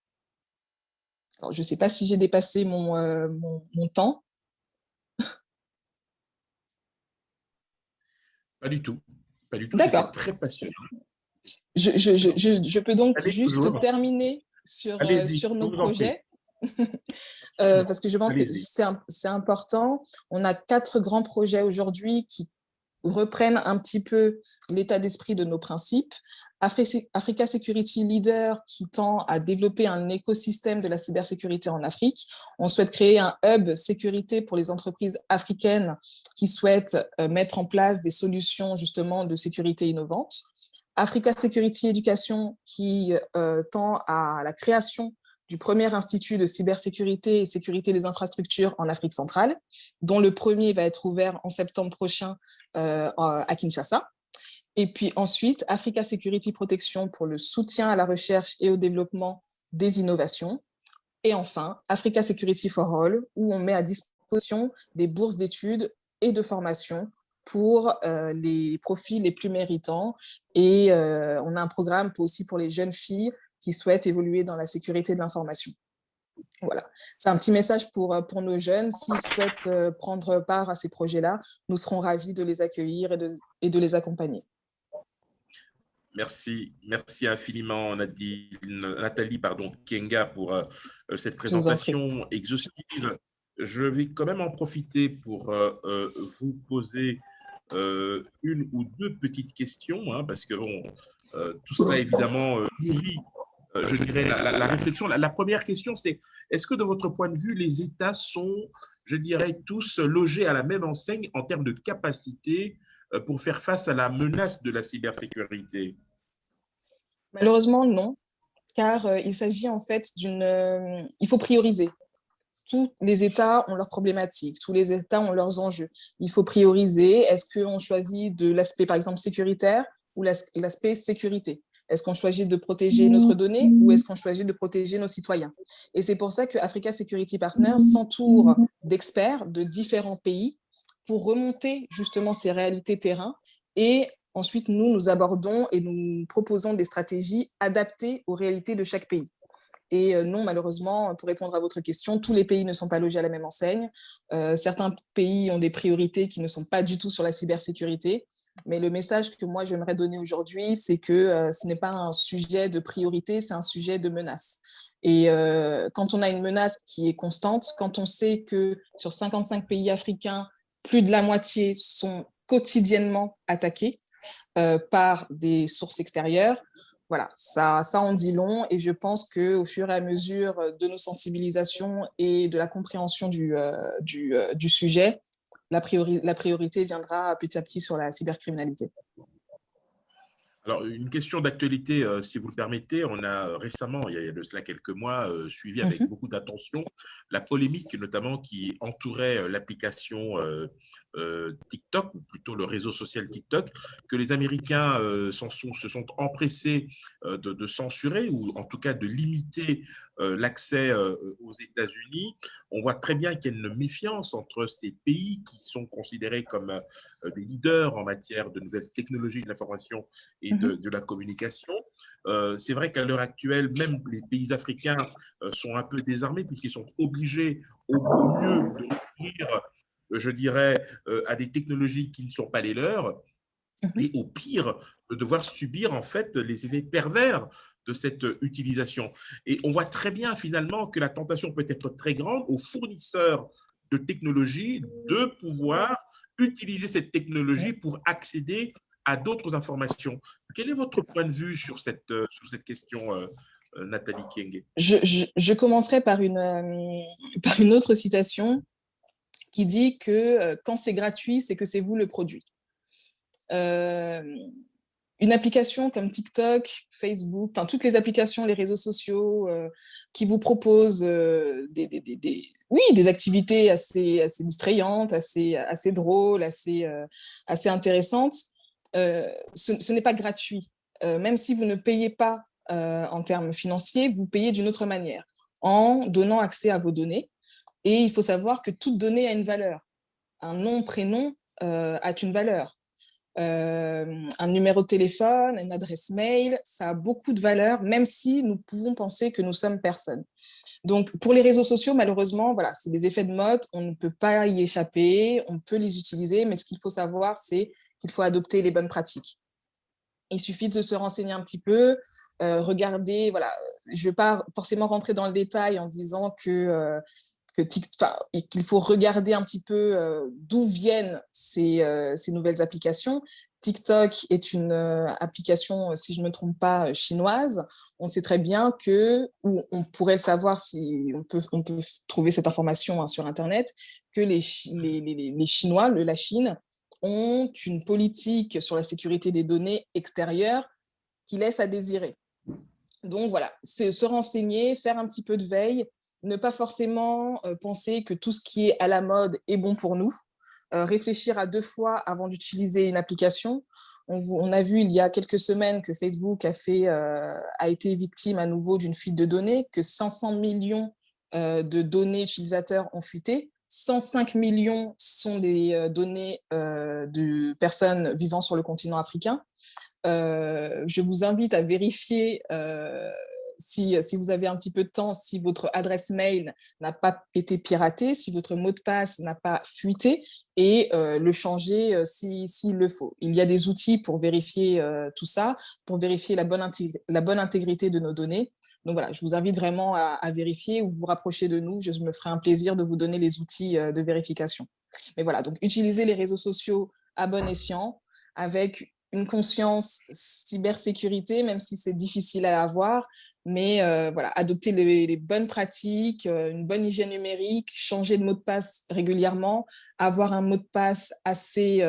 Alors, je ne sais pas si j'ai dépassé mon temps. Pas du tout. Pas du tout. D'accord. C'était très passionnant. Je peux donc Allez, juste toujours. terminer sur nos projets. Parce que je pense que c'est important. On a 4 grands projets aujourd'hui qui reprennent un petit peu l'état d'esprit de nos principes. Africa Security Leader qui tend à développer un écosystème de la cybersécurité en Afrique. On souhaite créer un hub sécurité pour les entreprises africaines qui souhaitent mettre en place des solutions justement de sécurité innovantes. Africa Security Education qui tend à la création du premier institut de cybersécurité et sécurité des infrastructures en Afrique centrale, dont le premier va être ouvert en septembre prochain à Kinshasa. Et puis ensuite, Africa Security Protection pour le soutien à la recherche et au développement des innovations. Et enfin, Africa Security for All, où on met à disposition des bourses d'études et de formation pour les profils les plus méritants. Et on a un programme aussi pour les jeunes filles qui souhaitent évoluer dans la sécurité de l'information. Voilà, c'est un petit message pour nos jeunes. S'ils souhaitent prendre part à ces projets-là, nous serons ravis de les accueillir et de les accompagner. Merci infiniment Nathalie Kenga pour cette présentation exhaustive. Je vais quand même en profiter pour vous poser une ou deux petites questions, hein, parce que bon, tout cela évidemment nourrit, je dirais, la réflexion. La première question, c'est est-ce que de votre point de vue, les États sont, je dirais, tous logés à la même enseigne en termes de capacité pour faire face à la menace de la cybersécurité? Malheureusement, non, car il s'agit en fait il faut prioriser. tous les États ont leurs problématiques, tous les États ont leurs enjeux. Il faut prioriser. Est-ce qu'on choisit de l'aspect, par exemple, sécuritaire ou l'aspect sécurité? Est-ce qu'on choisit de protéger notre donnée ou est-ce qu'on choisit de protéger nos citoyens? Et c'est pour ça que Africa Security Partners s'entoure d'experts de différents pays pour remonter justement ces réalités terrain. Et ensuite, nous abordons et nous proposons des stratégies adaptées aux réalités de chaque pays. Et non, malheureusement, pour répondre à votre question, tous les pays ne sont pas logés à la même enseigne. Certains pays ont des priorités qui ne sont pas du tout sur la cybersécurité. Mais le message que moi, j'aimerais donner aujourd'hui, c'est que ce n'est pas un sujet de priorité, c'est un sujet de menace. Et quand on a une menace qui est constante, quand on sait que sur 55 pays africains, plus de la moitié sont quotidiennement attaqués par des sources extérieures, voilà, ça en dit long. Et je pense qu'au fur et à mesure de nos sensibilisations et de la compréhension du sujet, la priorité viendra petit à petit sur la cybercriminalité. Alors, une question d'actualité, si vous le permettez. On a récemment, il y a de cela quelques mois, suivi avec beaucoup d'attention la polémique notamment qui entourait l'application TikTok, ou plutôt le réseau social TikTok, que les Américains se sont empressés de censurer, ou en tout cas de limiter l'accès aux États-Unis. On voit très bien qu'il y a une méfiance entre ces pays qui sont considérés comme des leaders en matière de nouvelles technologies de l'information et de la communication. C'est vrai qu'à l'heure actuelle, même les pays africains sont un peu désarmés puisqu'ils sont obligés au mieux de recourir, je dirais, à des technologies qui ne sont pas les leurs, et au pire, de devoir subir en fait les effets pervers de cette utilisation. Et on voit très bien finalement que la tentation peut être très grande aux fournisseurs de technologies de pouvoir utiliser cette technologie pour accéder à d'autres informations. Quel est votre point de vue sur cette question, Nathalie Kyenge? Je commencerai par une autre citation qui dit que quand c'est gratuit, c'est que c'est vous le produit. Une application comme TikTok, Facebook, enfin toutes les applications, les réseaux sociaux qui vous proposent des activités assez distrayantes, assez drôles, assez intéressantes, ce n'est pas gratuit. Même si vous ne payez pas en termes financiers, vous payez d'une autre manière, en donnant accès à vos données. Et il faut savoir que toute donnée a une valeur. Un nom, prénom a une valeur. Un numéro de téléphone, une adresse mail, ça a beaucoup de valeur, même si nous pouvons penser que nous sommes personne. Donc, pour les réseaux sociaux, malheureusement, voilà, c'est des effets de mode, on ne peut pas y échapper, on peut les utiliser, mais ce qu'il faut savoir, c'est qu'il faut adopter les bonnes pratiques. Il suffit de se renseigner un petit peu, regarder, voilà, je ne vais pas forcément rentrer dans le détail en disant qu'il faut regarder un petit peu d'où viennent ces nouvelles applications. TikTok est une application, si je ne me trompe pas, chinoise. On sait très bien ou on pourrait le savoir si on peut trouver cette information sur Internet, que les Chinois, la Chine, ont une politique sur la sécurité des données extérieures qui laisse à désirer. Donc voilà, c'est se renseigner, faire un petit peu de veille, ne pas forcément penser que tout ce qui est à la mode est bon pour nous, réfléchir à 2 fois avant d'utiliser une application. On a vu il y a quelques semaines que Facebook a été victime à nouveau d'une fuite de données, que 500 millions de données utilisateurs ont fuité. 105 millions sont des données de personnes vivant sur le continent africain. Je vous invite à vérifier si vous avez un petit peu de temps, si votre adresse mail n'a pas été piratée, si votre mot de passe n'a pas fuité, et le changer s'il le faut. Il y a des outils pour vérifier tout ça, pour vérifier la bonne intégrité de nos données. Donc voilà, je vous invite vraiment à vérifier ou vous rapprocher de nous. Je me ferai un plaisir de vous donner les outils de vérification. Mais voilà, donc utilisez les réseaux sociaux à bon escient, avec une conscience cybersécurité, même si c'est difficile à avoir. Mais voilà, adopter les bonnes pratiques, une bonne hygiène numérique, changer de mot de passe régulièrement, avoir un mot de passe assez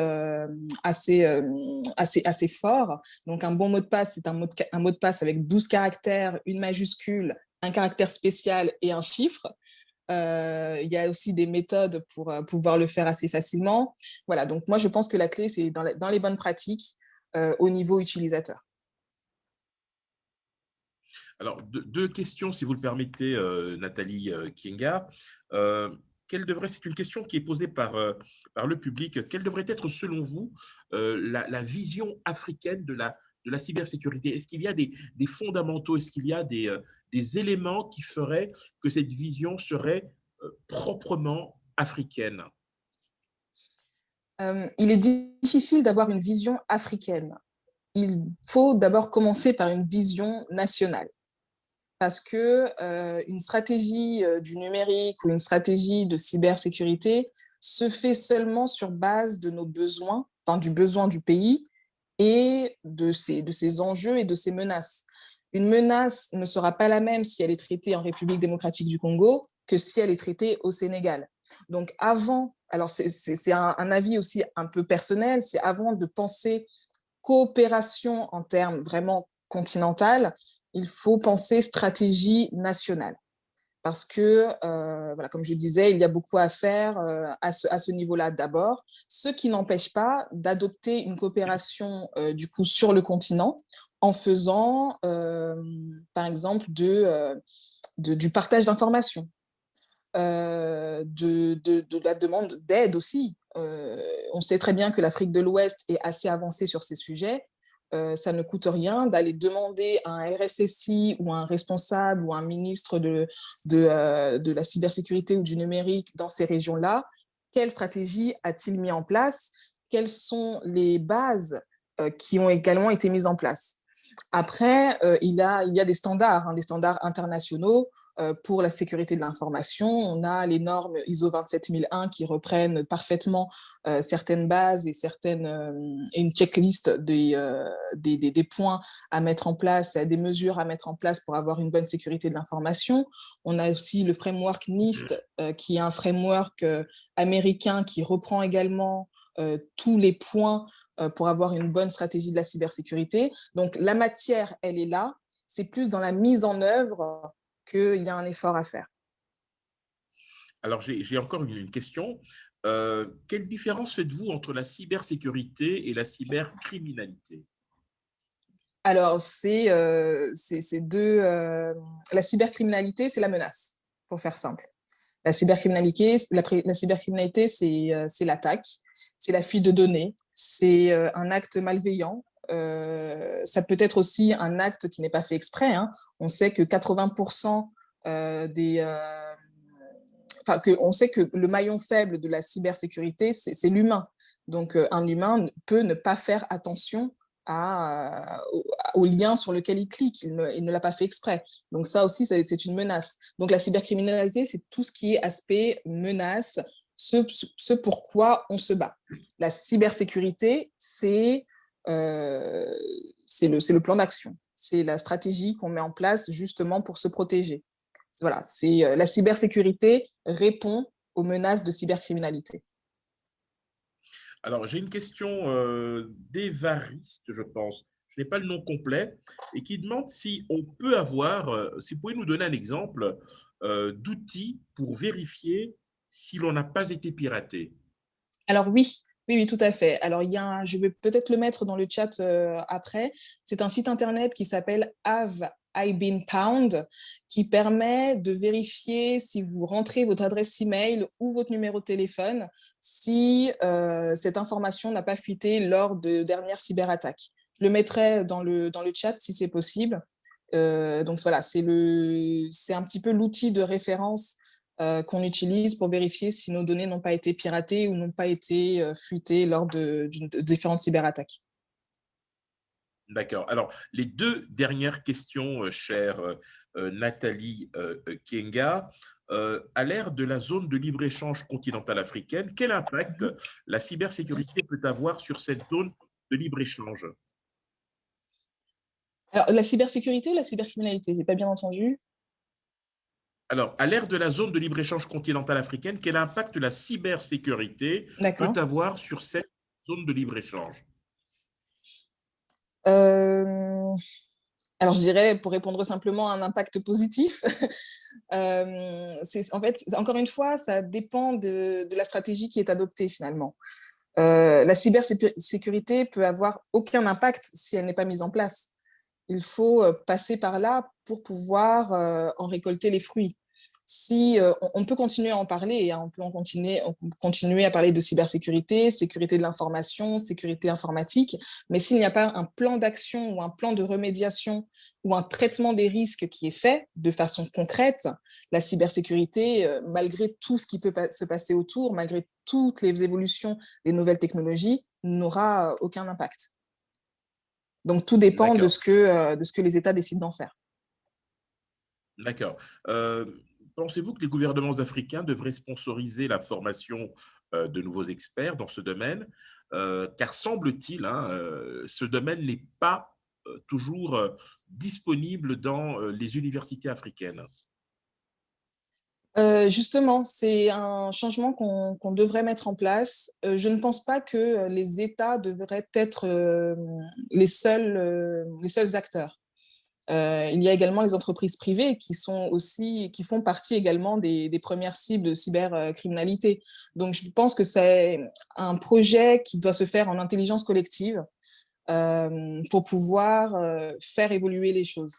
fort. Donc, un bon mot de passe, c'est un mot de passe avec 12 caractères, une majuscule, un caractère spécial et un chiffre. Il y a aussi des méthodes pour pouvoir le faire assez facilement. Voilà, donc moi, je pense que la clé, c'est dans les bonnes pratiques au niveau utilisateur. Alors, deux questions, si vous le permettez, Nathalie Kienga. C'est une question qui est posée par le public. Quelle devrait être, selon vous, la vision africaine de la cybersécurité? Est-ce qu'il y a des fondamentaux? Est-ce qu'il y a des éléments qui feraient que cette vision serait proprement africaine? Il est difficile d'avoir une vision africaine. Il faut d'abord commencer par une vision nationale. Parce que une stratégie du numérique ou une stratégie de cybersécurité se fait seulement sur base de nos besoins, enfin du besoin du pays et de ses enjeux et de ses menaces. Une menace ne sera pas la même si elle est traitée en République démocratique du Congo que si elle est traitée au Sénégal. Donc avant, alors c'est un avis aussi un peu personnel, c'est avant de penser coopération en termes vraiment continentaux, il faut penser stratégie nationale. Parce que, voilà, comme je disais, il y a beaucoup à faire à ce niveau-là d'abord, ce qui n'empêche pas d'adopter une coopération du coup sur le continent en faisant, par exemple, du partage d'informations, de la demande d'aide aussi. On sait très bien que l'Afrique de l'Ouest est assez avancée sur ces sujets. Ça ne coûte rien d'aller demander à un RSSI ou à un responsable ou à un ministre de la cybersécurité ou du numérique dans ces régions-là, quelle stratégie a-t-il mis en place? Quelles sont les bases qui ont également été mises en place? Après, il y a des standards, des standards internationaux pour la sécurité de l'information. On a les normes ISO 27001 qui reprennent parfaitement certaines bases et une checklist des points à mettre en place, des mesures à mettre en place pour avoir une bonne sécurité de l'information. On a aussi le framework NIST qui est un framework américain qui reprend également tous les points pour avoir une bonne stratégie de la cybersécurité. Donc, la matière, elle est là. C'est plus dans la mise en œuvre qu'il y a un effort à faire. Alors, j'ai encore une question. Quelle différence faites-vous entre la cybersécurité et la cybercriminalité? Alors, la cybercriminalité, c'est la menace, pour faire simple. La cybercriminalité, c'est l'attaque, c'est la fuite de données, c'est un acte malveillant. Ça peut être aussi un acte qui n'est pas fait exprès. On sait que 80% on sait que le maillon faible de la cybersécurité, c'est l'humain. Donc, un humain peut ne pas faire attention au lien sur lequel il clique. Il ne l'a pas fait exprès. Donc, ça aussi, c'est une menace. Donc, la cybercriminalité, c'est tout ce qui est aspect menace, ce pourquoi on se bat. La cybersécurité, c'est le plan d'action. C'est la stratégie qu'on met en place justement pour se protéger. Voilà, la cybersécurité répond aux menaces de cybercriminalité. Alors, j'ai une question d'Évariste, je pense. Je n'ai pas le nom complet, et qui demande si on peut avoir, si vous pouvez nous donner un exemple d'outils pour vérifier si l'on n'a pas été piraté. Alors oui, tout à fait. Alors, je vais peut-être le mettre dans le chat après. C'est un site internet qui s'appelle Have I Been Pwned, qui permet de vérifier si vous rentrez votre adresse email ou votre numéro de téléphone, si cette information n'a pas fuité lors de dernières cyberattaques. Je le mettrai dans le chat si c'est possible. Donc voilà, c'est un petit peu l'outil de référence qu'on utilise pour vérifier si nos données n'ont pas été piratées ou n'ont pas été fuitées lors de différentes cyberattaques. D'accord. Alors, les deux dernières questions, chère Nathalie Kienga. À l'ère de la zone de libre-échange continentale africaine, quel impact la cybersécurité peut avoir sur cette zone de libre-échange? Alors, la cybersécurité ou la cybercriminalité? Je n'ai pas bien entendu. Alors, à l'ère de la zone de libre-échange continentale africaine, quel impact la cybersécurité peut avoir sur cette zone de libre-échange? Alors, je dirais, pour répondre simplement, un impact positif, En fait, encore une fois, ça dépend de la stratégie qui est adoptée finalement. La cybersécurité peut avoir aucun impact si elle n'est pas mise en place. Il faut passer par là pour pouvoir en récolter les fruits. Si on peut continuer à en parler, hein, on peut continuer à parler de cybersécurité, sécurité de l'information, sécurité informatique, mais s'il n'y a pas un plan d'action ou un plan de remédiation ou un traitement des risques qui est fait de façon concrète, la cybersécurité, malgré tout ce qui peut se passer autour, malgré toutes les évolutions des nouvelles technologies, n'aura aucun impact. Donc tout dépend de ce que les États décident d'en faire. D'accord. Pensez-vous que les gouvernements africains devraient sponsoriser la formation de nouveaux experts dans ce domaine? Car semble-t-il, hein, ce domaine n'est pas toujours disponible dans les universités africaines. Justement, c'est un changement qu'on devrait mettre en place. Je ne pense pas que les États devraient être les seuls acteurs. Il y a également les entreprises privées qui font partie également des premières cibles de cybercriminalité. Donc, je pense que c'est un projet qui doit se faire en intelligence collective pour pouvoir faire évoluer les choses.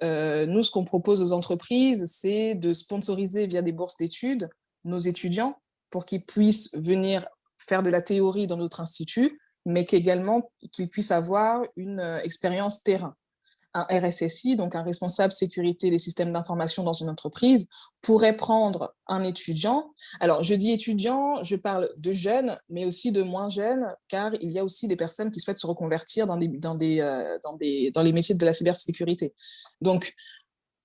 Nous, ce qu'on propose aux entreprises, c'est de sponsoriser via des bourses d'études nos étudiants pour qu'ils puissent venir faire de la théorie dans notre institut, mais qu'également qu'ils puissent avoir une expérience terrain. Un RSSI, donc un responsable sécurité des systèmes d'information dans une entreprise, pourrait prendre un étudiant. Alors, je dis étudiant, je parle de jeunes, mais aussi de moins jeunes, car il y a aussi des personnes qui souhaitent se reconvertir dans les métiers de la cybersécurité. Donc,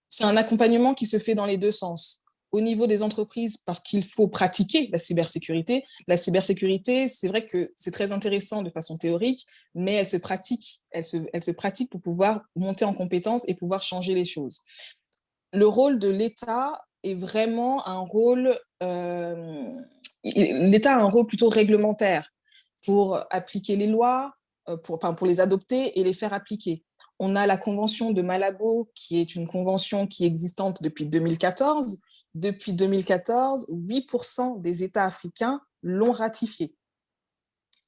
c'est un accompagnement qui se fait dans les deux sens. Au niveau des entreprises, parce qu'il faut pratiquer la cybersécurité. La cybersécurité, c'est vrai que c'est très intéressant de façon théorique, mais elle se pratique. Elle se pratique pour pouvoir monter en compétences et pouvoir changer les choses. Le rôle de l'État est vraiment un rôle... l'État a un rôle plutôt réglementaire pour appliquer les lois, pour les adopter et les faire appliquer. On a la convention de Malabo, qui est une convention qui est existante depuis 2014. Depuis 2014, 8% des États africains l'ont ratifiée.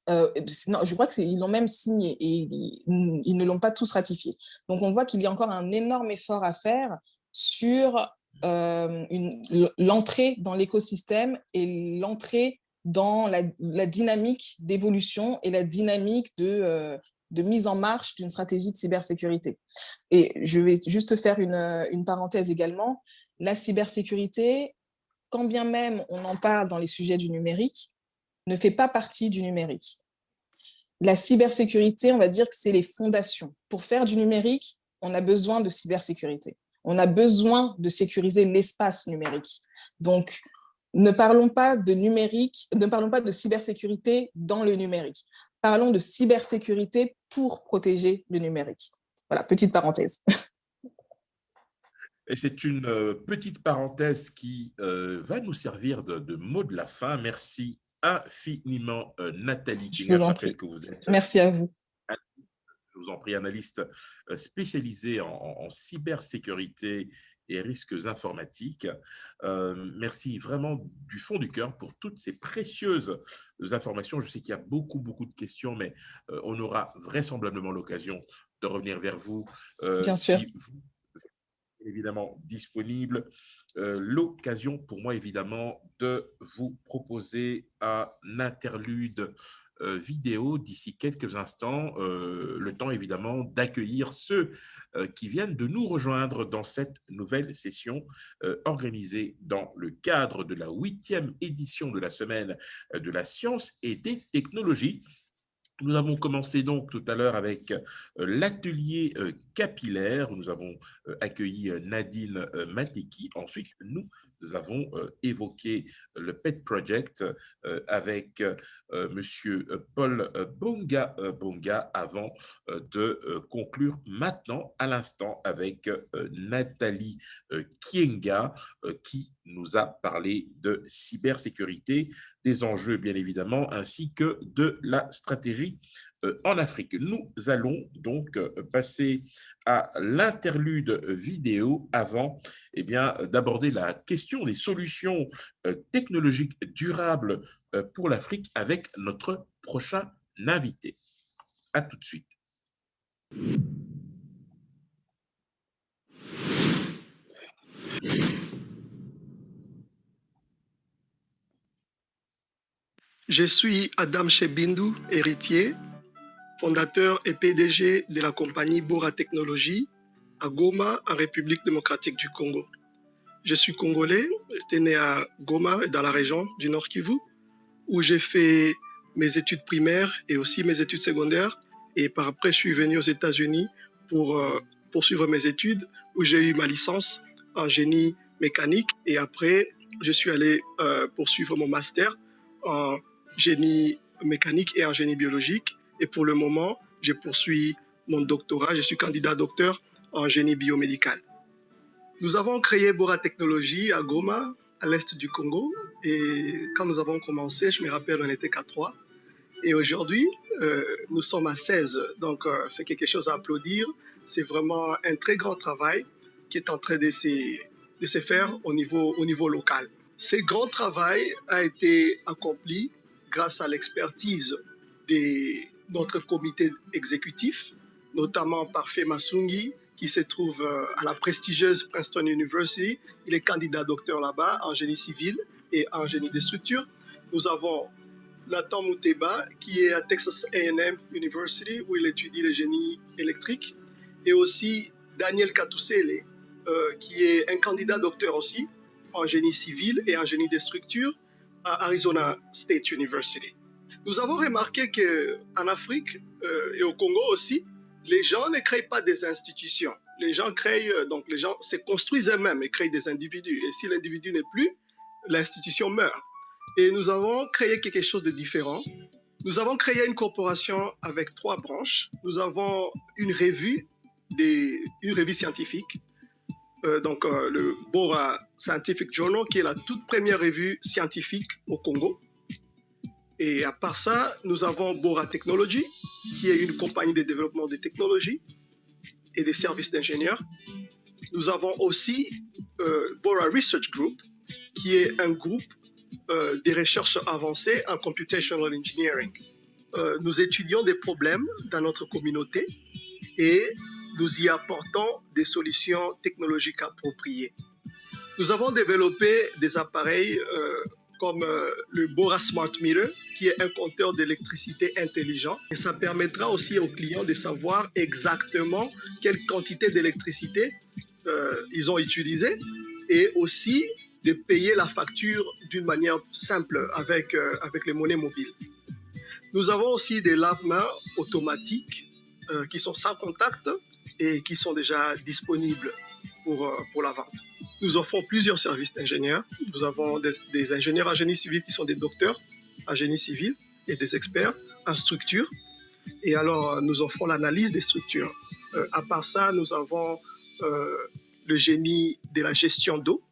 Non, je crois qu'ils l'ont même signé et ils ne l'ont pas tous ratifié. Donc, on voit qu'il y a encore un énorme effort à faire sur l'entrée dans l'écosystème et l'entrée dans la dynamique d'évolution et la dynamique de mise en marche d'une stratégie de cybersécurité. Et je vais juste faire une parenthèse également. La cybersécurité, quand bien même on en parle dans les sujets du numérique, ne fait pas partie du numérique. La cybersécurité, on va dire que c'est les fondations. Pour faire du numérique, on a besoin de cybersécurité. On a besoin de sécuriser l'espace numérique. Donc, ne parlons pas de numérique, ne parlons pas de cybersécurité dans le numérique. Parlons de cybersécurité pour protéger le numérique. Voilà, petite parenthèse. Et c'est une petite parenthèse qui va nous servir de mot de la fin. Merci infiniment, Nathalie Je Kinga. vous Je en rappelle prie. que vous êtes, Merci à vous. je vous en prie, analyste spécialisé en cybersécurité et risques informatiques. Merci vraiment du fond du cœur pour toutes ces précieuses informations. Je sais qu'il y a beaucoup de questions, mais on aura vraisemblablement l'occasion de revenir vers vous Bien sûr. si vous évidemment disponible. L'occasion pour moi, évidemment, de vous proposer un interlude vidéo d'ici quelques instants. Le temps, évidemment, d'accueillir ceux qui viennent de nous rejoindre dans cette nouvelle session organisée dans le cadre de la 8e édition de la Semaine de la science et des technologies. Nous avons commencé donc tout à l'heure avec l'atelier capillaire. Nous avons accueilli Nadine Mateki. Ensuite, nous avons évoqué le Pet Project avec Monsieur Paul Bonga avant de conclure maintenant, à l'instant, avec Nathalie Kienga qui nous a parlé de cybersécurité, des enjeux bien évidemment, ainsi que de la stratégie en Afrique. Nous allons donc passer à l'interlude vidéo avant eh bien, d'aborder la question des solutions technologiques durables pour l'Afrique avec notre prochain invité. À tout de suite. Je suis Adam Chebindu, héritier, fondateur et PDG de la compagnie Bora Technologies à Goma, en République démocratique du Congo. Je suis congolais, j'étais né à Goma, dans la région du Nord Kivu, où j'ai fait mes études primaires et aussi mes études secondaires. Et par après, je suis venu aux États-Unis pour poursuivre mes études, où j'ai eu ma licence en génie mécanique. Et après, je suis allé poursuivre mon master en génie mécanique et en génie biologique. Et pour le moment, je poursuis mon doctorat. Je suis candidat docteur en génie biomédical. Nous avons créé Bora Technologies à Goma, à l'est du Congo. Et quand nous avons commencé, je me rappelle, on n'était qu'à 3. Et aujourd'hui, nous sommes à 16. Donc, c'est quelque chose à applaudir. C'est vraiment un très grand travail qui est en train de se faire au niveau local. Ce grand travail a été accompli grâce à l'expertise de notre comité exécutif, notamment par Fema Sungi, qui se trouve à la prestigieuse Princeton University. Il est candidat docteur là-bas en génie civil et en génie des structures. Nous avons Nathan Mouteba, qui est à Texas A&M University, où il étudie le génie électrique, et aussi Daniel Katousele, qui est un candidat docteur aussi en génie civil et en génie des structures à Arizona State University. Nous avons remarqué qu'en Afrique et au Congo aussi, les gens ne créent pas des institutions. Les gens créent, donc les gens se construisent eux-mêmes et créent des individus. Et si l'individu n'est plus, l'institution meurt. Et nous avons créé quelque chose de différent. Nous avons créé une corporation avec 3 branches. Nous avons une revue scientifique, le Bora Scientific Journal, qui est la toute première revue scientifique au Congo. Et à part ça, nous avons Bora Technology, qui est une compagnie de développement de technologies et des services d'ingénieurs. Nous avons aussi Bora Research Group, qui est un groupe des recherches avancées en computational engineering. Nous étudions des problèmes dans notre communauté et nous y apportons des solutions technologiques appropriées. Nous avons développé des appareils comme le Bora Smart Meter, qui est un compteur d'électricité intelligent. Et ça permettra aussi aux clients de savoir exactement quelle quantité d'électricité ils ont utilisée et aussi de payer la facture d'une manière simple avec les monnaies mobiles. Nous avons aussi des lave-mains automatiques qui sont sans contact et qui sont déjà disponibles pour la vente. Nous offrons plusieurs services d'ingénieurs. Nous avons des ingénieurs en génie civil qui sont des docteurs en génie civil et des experts en structure. Et alors, nous offrons l'analyse des structures. À part ça, nous avons le génie de la gestion d'eau.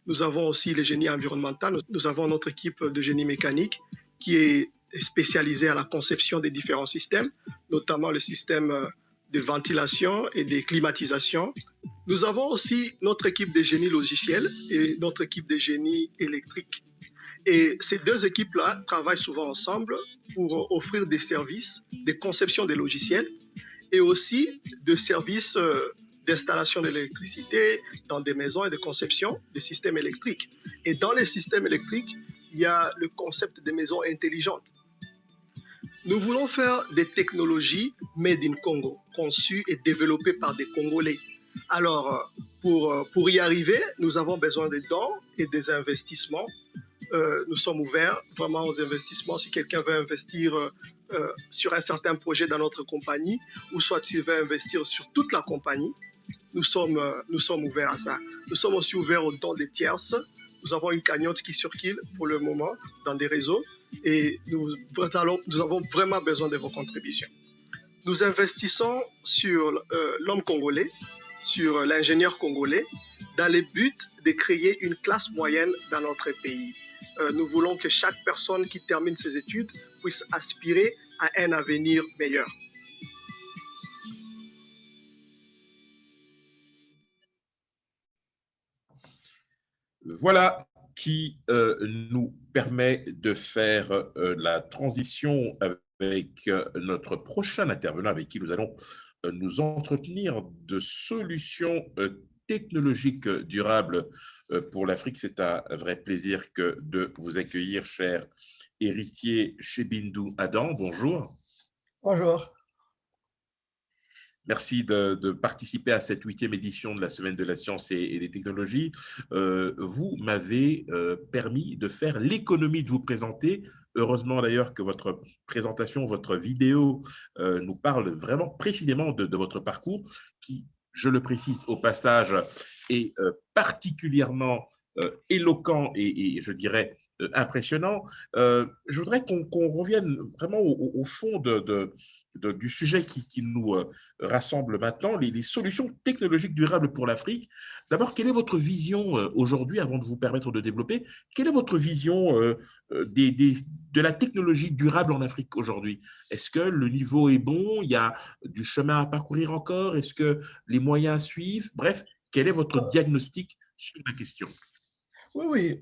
Nous avons aussi le génie environnemental. Nous avons notre équipe de génie mécanique qui est spécialisée à la conception des différents systèmes, notamment le système de ventilation et de climatisation. Nous avons aussi notre équipe de génie logiciel et notre équipe de génie électrique. Et ces 2 équipes-là travaillent souvent ensemble pour offrir des services de conception des logiciels et aussi de services d'installation de l'électricité dans des maisons et de conception des systèmes électriques. Et dans les systèmes électriques, il y a le concept des maisons intelligentes. Nous voulons faire des technologies made in Congo, conçues et développées par des Congolais. Alors, pour y arriver, nous avons besoin des dons et des investissements. Nous sommes ouverts vraiment aux investissements. Si quelqu'un veut investir sur un certain projet dans notre compagnie, ou soit s'il veut investir sur toute la compagnie, nous sommes ouverts à ça. Nous sommes aussi ouverts aux dons des tierces. Nous avons une cagnotte qui circule pour le moment dans des réseaux et nous avons vraiment besoin de vos contributions. Nous investissons sur l'homme congolais, sur l'ingénieur congolais, dans le but de créer une classe moyenne dans notre pays. Nous voulons que chaque personne qui termine ses études puisse aspirer à un avenir meilleur. Voilà qui nous permet de faire la transition avec notre prochain intervenant avec qui nous allons nous entretenir de solutions technologiques durables pour l'Afrique. C'est un vrai plaisir que de vous accueillir, cher héritier Chebindu Adam. Bonjour. Bonjour. Merci de participer à cette 8e édition de la Semaine de la Science et des Technologies. Vous m'avez permis de faire l'économie de vous présenter. Heureusement d'ailleurs que votre présentation, votre vidéo nous parle vraiment précisément de votre parcours qui, je le précise au passage, est particulièrement éloquent et je dirais impressionnant. Je voudrais qu'on revienne vraiment au fond du sujet qui nous rassemble maintenant, les solutions technologiques durables pour l'Afrique. D'abord, quelle est votre vision aujourd'hui, avant de vous permettre de développer, quelle est votre vision de la technologie durable en Afrique aujourd'hui? Est-ce que le niveau est bon? Il y a du chemin à parcourir encore? Est-ce que les moyens suivent? Bref, quel est votre diagnostic sur la question? Oui,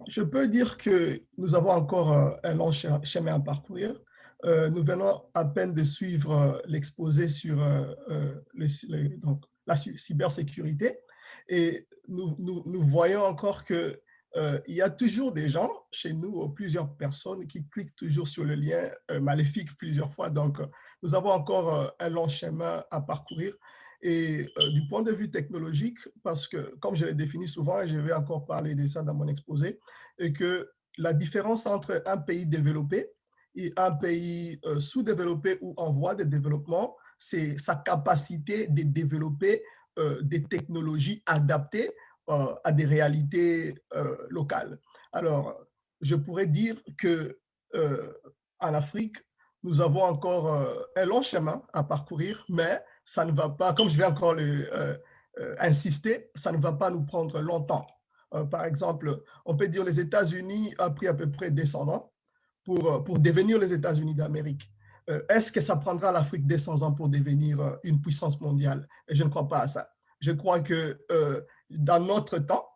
je peux dire que nous avons encore un long chemin à parcourir. Nous venons à peine de suivre l'exposé sur donc, la cybersécurité et nous voyons encore que il y a toujours des gens chez nous, plusieurs personnes qui cliquent toujours sur le lien maléfique plusieurs fois. Donc, nous avons encore un long chemin à parcourir. Et du point de vue technologique, parce que, comme je l'ai défini souvent, et je vais encore parler de ça dans mon exposé, est que la différence entre un pays développé et un pays sous-développé ou en voie de développement, c'est sa capacité de développer des technologies adaptées à des réalités locales. Alors, je pourrais dire que en Afrique, nous avons encore un long chemin à parcourir, mais ça ne va pas, comme je vais encore insister, ça ne va pas nous prendre longtemps. Par exemple, on peut dire les États-Unis ont pris à peu près 200 ans pour devenir les États-Unis d'Amérique. Est-ce que ça prendra l'Afrique 200 ans pour devenir une puissance mondiale? Et je ne crois pas à ça. Je crois que dans notre temps,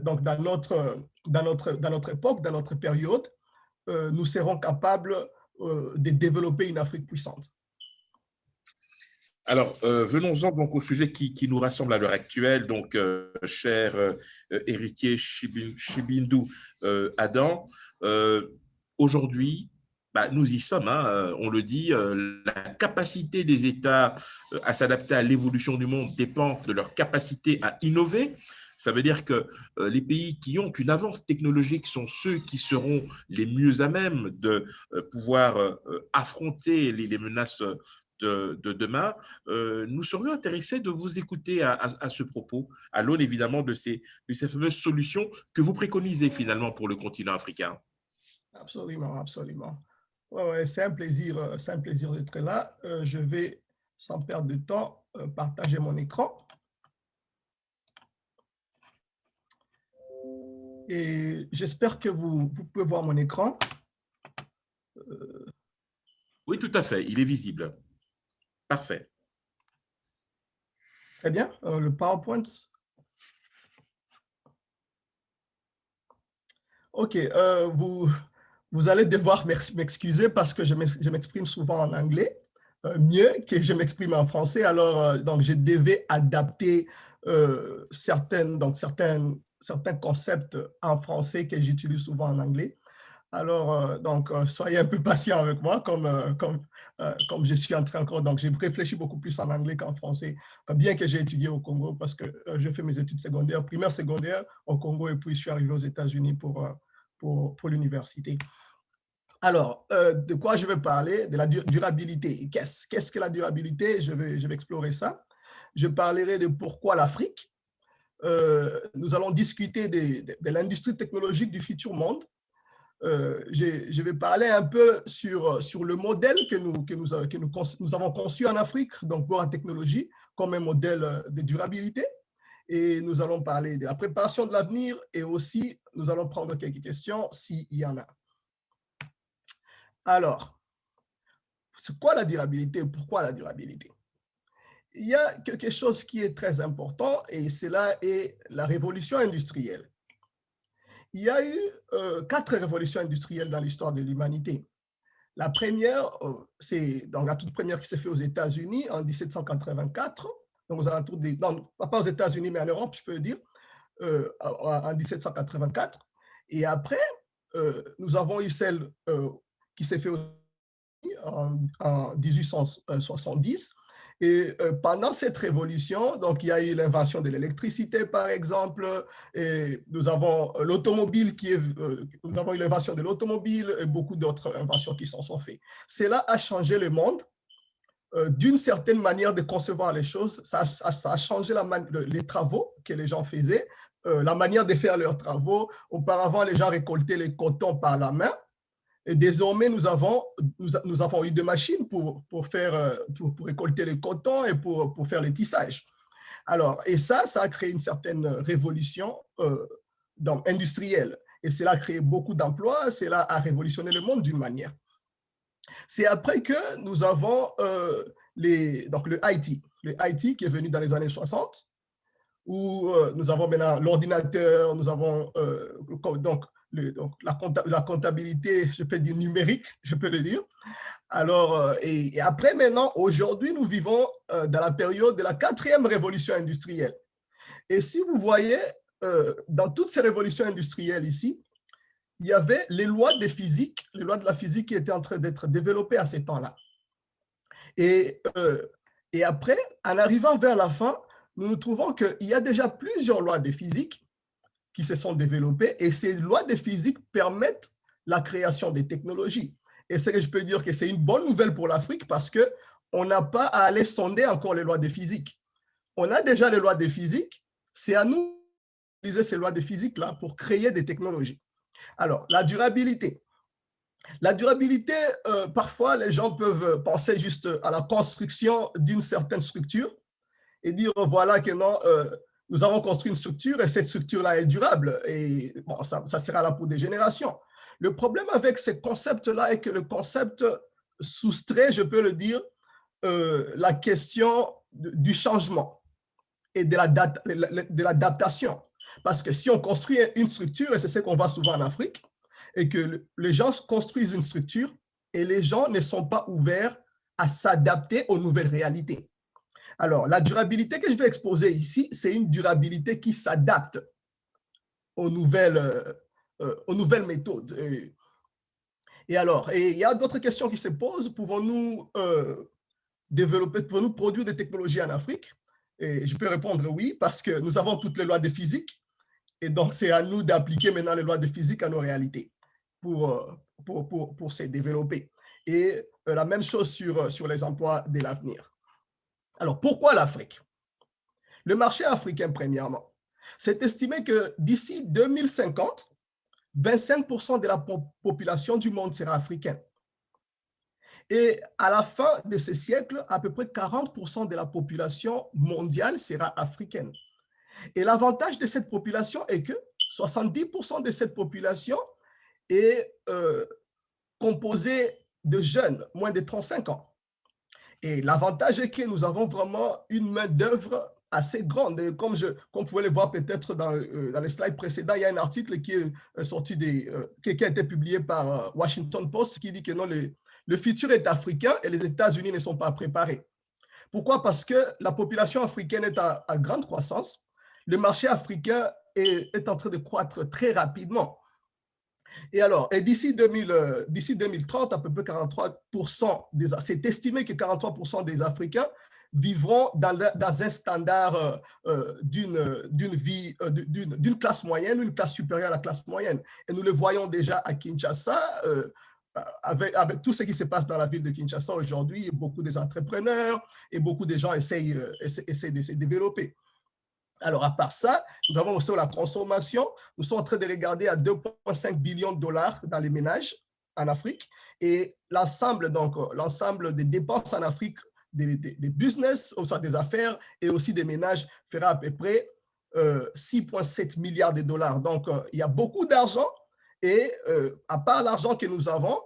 donc dans notre époque, dans notre période, nous serons capables de développer une Afrique puissante. Alors, venons-en donc au sujet qui nous rassemble à l'heure actuelle. Donc, cher héritier Chebindu Adam, aujourd'hui, nous y sommes, hein, on le dit, la capacité des États à s'adapter à l'évolution du monde dépend de leur capacité à innover. Ça veut dire que les pays qui ont une avance technologique sont ceux qui seront les mieux à même de pouvoir affronter les menaces de demain. Nous serions intéressés de vous écouter à ce propos, à l'aune évidemment de ces fameuses solutions que vous préconisez finalement pour le continent africain. Absolument, absolument. Ouais, c'est un plaisir d'être là. Je vais, sans perdre de temps, partager mon écran. Et j'espère que vous pouvez voir mon écran. Oui, tout à fait, il est visible. Parfait. Très bien. Le PowerPoint. OK. Vous allez devoir m'excuser parce que je m'exprime souvent en anglais, mieux que je m'exprime en français. Alors, donc, je devais adapter certains concepts en français que j'utilise souvent en anglais. Alors, soyez un peu patient avec moi, comme je suis en train encore. Donc, j'ai réfléchi beaucoup plus en anglais qu'en français, bien que j'ai étudié au Congo, parce que je fais mes études secondaires, primaires, secondaires au Congo, et puis je suis arrivé aux États-Unis pour l'université. Alors, de quoi je vais parler? De la durabilité. Qu'est-ce que la durabilité? Je vais explorer ça. Je parlerai de pourquoi l'Afrique. Nous allons discuter de l'industrie technologique du futur monde. Je vais parler un peu sur le modèle que nous avons conçu en Afrique, donc pour la technologie, comme un modèle de durabilité. Et nous allons parler de la préparation de l'avenir et aussi, nous allons prendre quelques questions s'il y en a. Alors, c'est quoi la durabilité? Pourquoi la durabilité? il y a quelque chose qui est très important et cela est la révolution industrielle. Il y a eu 4 révolutions industrielles dans l'histoire de l'humanité. La première, c'est donc la toute première qui s'est faite aux États-Unis en 1784, donc aux alentours des, non, pas aux États-Unis, mais en Europe, je peux dire, en 1784. Et après, nous avons eu celle qui s'est faite en 1870. Et pendant cette révolution, donc il y a eu l'invention de l'électricité, par exemple, et nous avons l'automobile nous avons eu l'invention de l'automobile et beaucoup d'autres inventions qui s'en sont faites. Cela a changé le monde d'une certaine manière de concevoir les choses. Ça a changé les travaux que les gens faisaient, la manière de faire leurs travaux. Auparavant, les gens récoltaient les cotons par la main. Et désormais, nous avons eu des machines pour récolter les cotons et pour faire les tissages. Alors, et ça a créé une certaine révolution industrielle. Et cela a créé beaucoup d'emplois, cela a révolutionné le monde d'une manière. C'est après que nous avons donc le IT qui est venu dans les années 60, où nous avons maintenant l'ordinateur, nous avons donc la comptabilité, je peux dire numérique, je peux le dire. Alors, et après maintenant, aujourd'hui, nous vivons dans la période de la 4e révolution industrielle. Et si vous voyez, dans toutes ces révolutions industrielles ici, il y avait les lois de physique, les lois de la physique qui étaient en train d'être développées à ces temps-là. Et après, en arrivant vers la fin, nous trouvons qu'il y a déjà plusieurs lois de physique qui se sont développées et ces lois de physique permettent la création des technologies. Et ce que je peux dire que c'est une bonne nouvelle pour l'Afrique parce qu'on n'a pas à aller sonder encore les lois de physique. On a déjà les lois de physique, c'est à nous d'utiliser ces lois de physique-là pour créer des technologies. Alors, la durabilité. La durabilité, parfois, les gens peuvent penser juste à la construction d'une certaine structure et dire, voilà que non, nous avons construit une structure et cette structure-là est durable et bon, ça sera là pour des générations. Le problème avec ce concept-là est que le concept soustrait, je peux le dire, la question du changement et de l'adaptation. Parce que si on construit une structure, et c'est ce qu'on voit souvent en Afrique, et que les gens construisent une structure et les gens ne sont pas ouverts à s'adapter aux nouvelles réalités. Alors, la durabilité que je vais exposer ici, c'est une durabilité qui s'adapte aux nouvelles méthodes. Et alors, il y a d'autres questions qui se posent. Pouvons-nous produire des technologies en Afrique? Et je peux répondre oui, parce que nous avons toutes les lois de physique. Et donc, c'est à nous d'appliquer maintenant les lois de physique à nos réalités pour se développer. Et la même chose sur les emplois de l'avenir. Alors, pourquoi l'Afrique? Le marché africain, premièrement, c'est estimé que d'ici 2050, 25% de la population du monde sera africaine. Et à la fin de ce siècle, à peu près 40% de la population mondiale sera africaine. Et l'avantage de cette population est que 70% de cette population est composée de jeunes, moins de 35 ans. Et l'avantage est que nous avons vraiment une main-d'œuvre assez grande. Et comme vous pouvez le voir peut-être dans les slides précédents, il y a un article qui est sorti qui a été publié par Washington Post qui dit que non, le futur est africain et les États-Unis ne sont pas préparés. Pourquoi? Parce que la population africaine est à grande croissance. Le marché africain est en train de croître très rapidement. Et alors, d'ici 2030, à peu près 43%, c'est estimé que 43% des Africains vivront dans un standard d'une classe moyenne, une classe supérieure à la classe moyenne. Et nous le voyons déjà à Kinshasa, avec tout ce qui se passe dans la ville de Kinshasa aujourd'hui, beaucoup des entrepreneurs et beaucoup de gens essaient de se développer. Alors, à part ça, nous avons aussi la consommation. Nous sommes en train de regarder à 2,5 billions de dollars dans les ménages en Afrique. Et l'ensemble des dépenses en Afrique, des business, au sein des affaires et aussi des ménages, fera à peu près 6,7 milliards de dollars. Donc, il y a beaucoup d'argent. Et à part l'argent que nous avons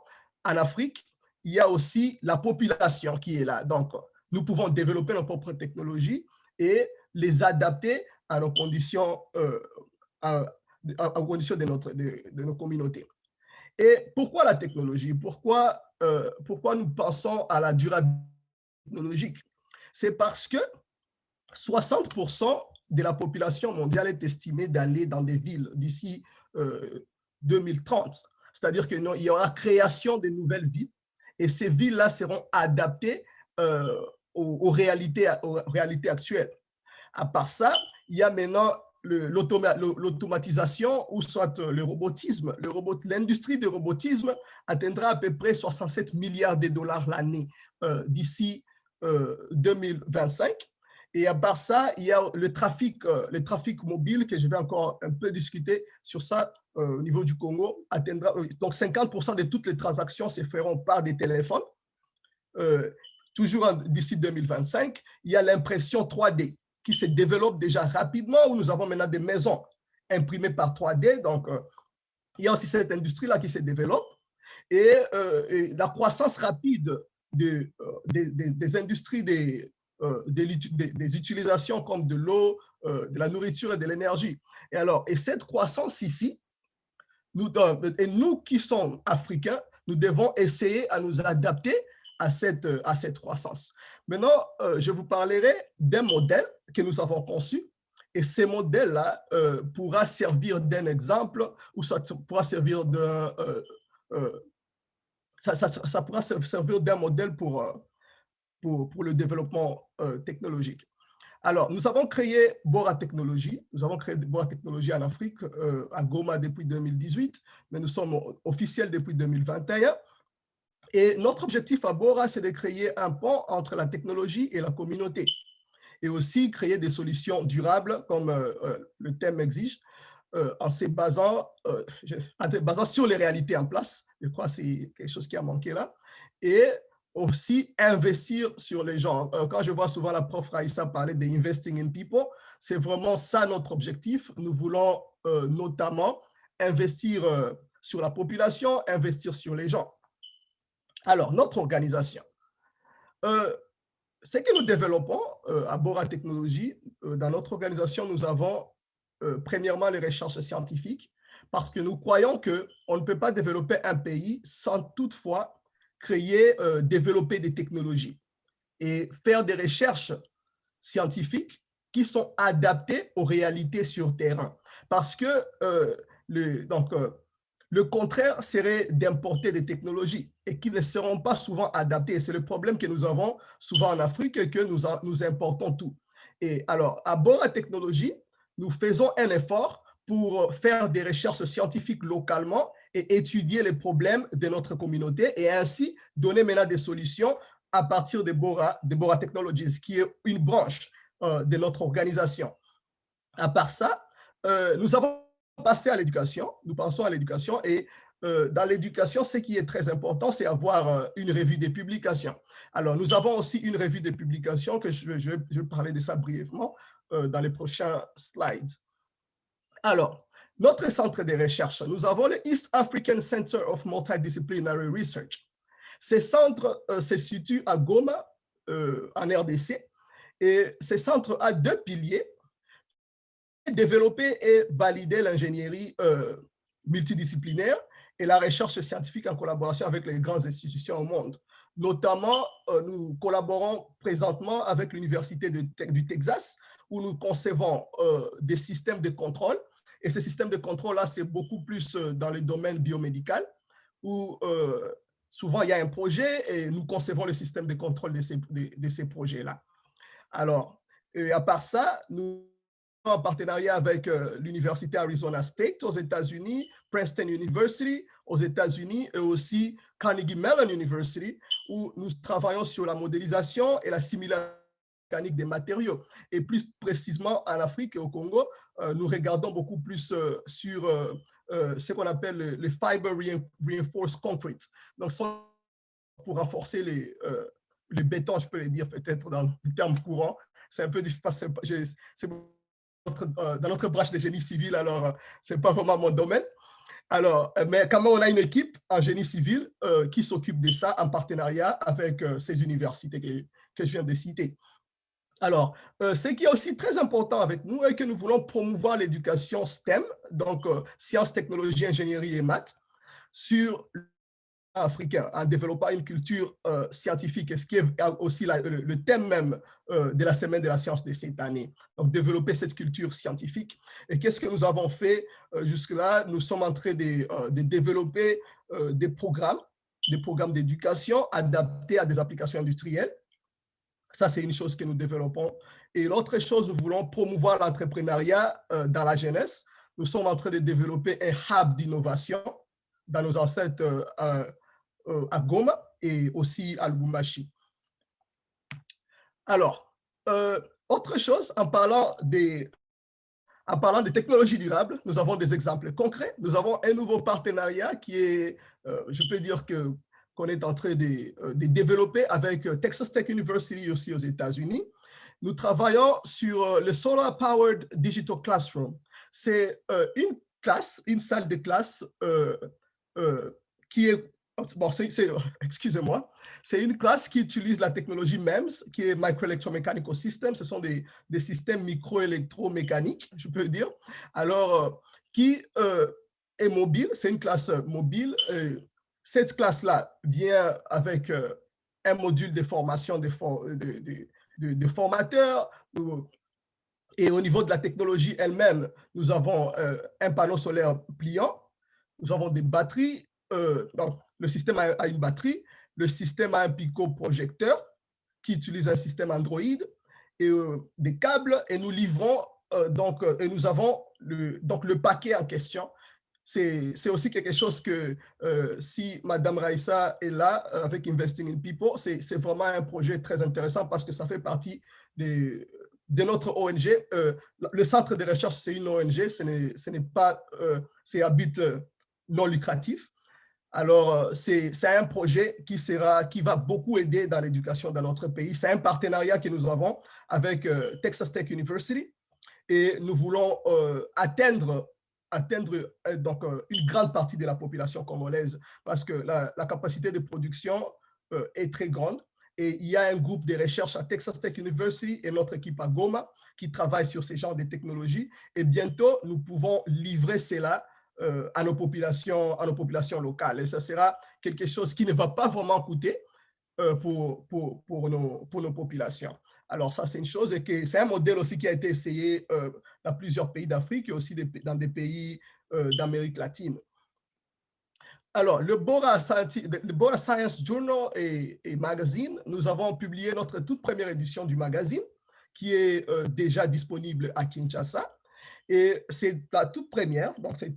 en Afrique, il y a aussi la population qui est là. Donc, nous pouvons développer nos propres technologies et les adapter à nos conditions, aux conditions de nos communautés. Et pourquoi la technologie? Pourquoi nous pensons à la durabilité technologique? C'est parce que 60% de la population mondiale est estimée d'aller dans des villes d'ici 2030. C'est-à-dire qu'il y aura création de nouvelles villes et ces villes-là seront adaptées aux réalités actuelles. À part ça, il y a maintenant l'automatisation ou soit le robotisme. L'industrie du robotisme atteindra à peu près 67 milliards de dollars l'année d'ici 2025. Et à part ça, il y a le trafic mobile, que je vais encore un peu discuter sur ça au niveau du Congo, atteindra, donc 50% de toutes les transactions se feront par des téléphones. Toujours d'ici 2025, il y a l'impression 3D qui se développe déjà rapidement, où nous avons maintenant des maisons imprimées par 3D. Donc, il y a aussi cette industrie-là qui se développe. Et la croissance rapide des industries des utilisations comme de l'eau, de la nourriture et de l'énergie. Et cette croissance ici, nous qui sommes africains, nous devons essayer à nous adapter à cette croissance. Maintenant, je vous parlerai d'un modèle que nous avons conçu, et ce modèle-là pourra servir d'un exemple, ou ça pourra servir ça pourra servir d'un modèle pour le développement technologique. Alors, nous avons créé Bora Technologies. Nous avons créé Bora Technologies en Afrique, à Goma depuis 2018, mais nous sommes officiels depuis 2021. Et notre objectif à Bora, c'est de créer un pont entre la technologie et la communauté, et aussi créer des solutions durables, comme le thème exige, en se basant sur les réalités en place. Je crois que c'est quelque chose qui a manqué là. Et aussi investir sur les gens. Quand je vois souvent la prof Raïssa parler de investing in people, c'est vraiment ça notre objectif. Nous voulons notamment investir sur la population, investir sur les gens. Alors, notre organisation. Ce que nous développons à Bora Technologies, dans notre organisation, nous avons premièrement les recherches scientifiques, parce que nous croyons qu'on ne peut pas développer un pays sans toutefois développer des technologies et faire des recherches scientifiques qui sont adaptées aux réalités sur terrain. Parce que le contraire serait d'importer des technologies et qui ne seront pas souvent adaptées. C'est le problème que nous avons souvent en Afrique, et que nous importons tout. Et alors, à Bora Technologies, nous faisons un effort pour faire des recherches scientifiques localement et étudier les problèmes de notre communauté, et ainsi donner maintenant des solutions à partir de Bora Technologies, qui est une branche de notre organisation. À part ça, nous avons passé à l'éducation, nous pensons à l'éducation, et dans l'éducation, ce qui est très important, c'est avoir une revue des publications. Alors, nous avons aussi une revue des publications, que je vais parler de ça brièvement dans les prochains slides. Alors, notre centre de recherche, nous avons le East African Center of Multidisciplinary Research. Ce centre se situe à Goma, en RDC, et ce centre a deux piliers: développer et valider l'ingénierie multidisciplinaire et la recherche scientifique en collaboration avec les grandes institutions au monde. Notamment, nous collaborons présentement avec l'Université du Texas, où nous concevons des systèmes de contrôle. Et ces systèmes de contrôle-là, c'est beaucoup plus dans le domaine biomédical, où souvent il y a un projet et nous concevons le système de contrôle de ces projets-là. Alors, et à part ça, nous en partenariat avec l'Université Arizona State aux États-Unis, Princeton University aux États-Unis, et aussi Carnegie Mellon University, où nous travaillons sur la modélisation et la simulation mécanique des matériaux. Et plus précisément en Afrique et au Congo, nous regardons beaucoup plus sur ce qu'on appelle le Fiber Reinforced Concrete. Donc, pour renforcer les bétons, je peux le dire peut-être dans des termes courants. C'est un peu difficile, c'est dans notre branche de génie civil, alors ce n'est pas vraiment mon domaine. Alors, mais quand même, on a une équipe en génie civil qui s'occupe de ça en partenariat avec ces universités que je viens de citer. Alors, ce qui est aussi très important avec nous est que nous voulons promouvoir l'éducation STEM, donc sciences, technologies, ingénierie et maths, sur africain, en développant une culture scientifique, et ce qui est aussi le thème même de la semaine de la science de cette année. Donc, développer cette culture scientifique. Et qu'est-ce que nous avons fait jusque-là? Nous sommes en train de développer des programmes d'éducation adaptés à des applications industrielles. Ça, c'est une chose que nous développons. Et l'autre chose, nous voulons promouvoir l'entrepreneuriat dans la jeunesse. Nous sommes en train de développer un hub d'innovation dans nos ancêtres à Goma et aussi à Lubumbashi. Alors, autre chose, en parlant de technologies durables, nous avons des exemples concrets. Nous avons un nouveau partenariat qui est, je peux dire qu'on est en train de développer avec Texas Tech University aussi aux États-Unis. Nous travaillons sur le Solar Powered Digital Classroom. C'est une salle de classe qui est, bon, excusez-moi, c'est une classe qui utilise la technologie MEMS, qui est Microelectromechanical System. Ce sont des systèmes micro-électromécaniques, je peux dire. Alors, qui est mobile, c'est une classe mobile. Cette classe-là vient avec un module de formation de formateurs. Et au niveau de la technologie elle-même, nous avons un panneau solaire pliant. Nous avons des batteries. Donc, le système a une batterie. Le système a un pico-projecteur qui utilise un système Android et des câbles. Et nous livrons, et nous avons le paquet en question. C'est aussi quelque chose que si Madame Raissa est là avec Investing in People, c'est vraiment un projet très intéressant parce que ça fait partie de notre ONG. Le centre de recherche, c'est une ONG, ce n'est pas, c'est à but non lucratif. Alors, c'est un projet qui va beaucoup aider dans l'éducation dans notre pays. C'est un partenariat que nous avons avec Texas Tech University et nous voulons atteindre donc, une grande partie de la population congolaise parce que la capacité de production est très grande. Et il y a un groupe de recherche à Texas Tech University et notre équipe à Goma qui travaille sur ces genres de technologies. Et bientôt, nous pouvons livrer cela à nos populations locales. Et ça sera quelque chose qui ne va pas vraiment coûter pour nos populations. Alors ça, c'est une chose et c'est un modèle aussi qui a été essayé dans plusieurs pays d'Afrique et aussi dans des pays d'Amérique latine. Alors, le Bora Science Journal et Magazine, nous avons publié notre toute première édition du magazine qui est déjà disponible à Kinshasa. Et c'est la toute première, donc c'est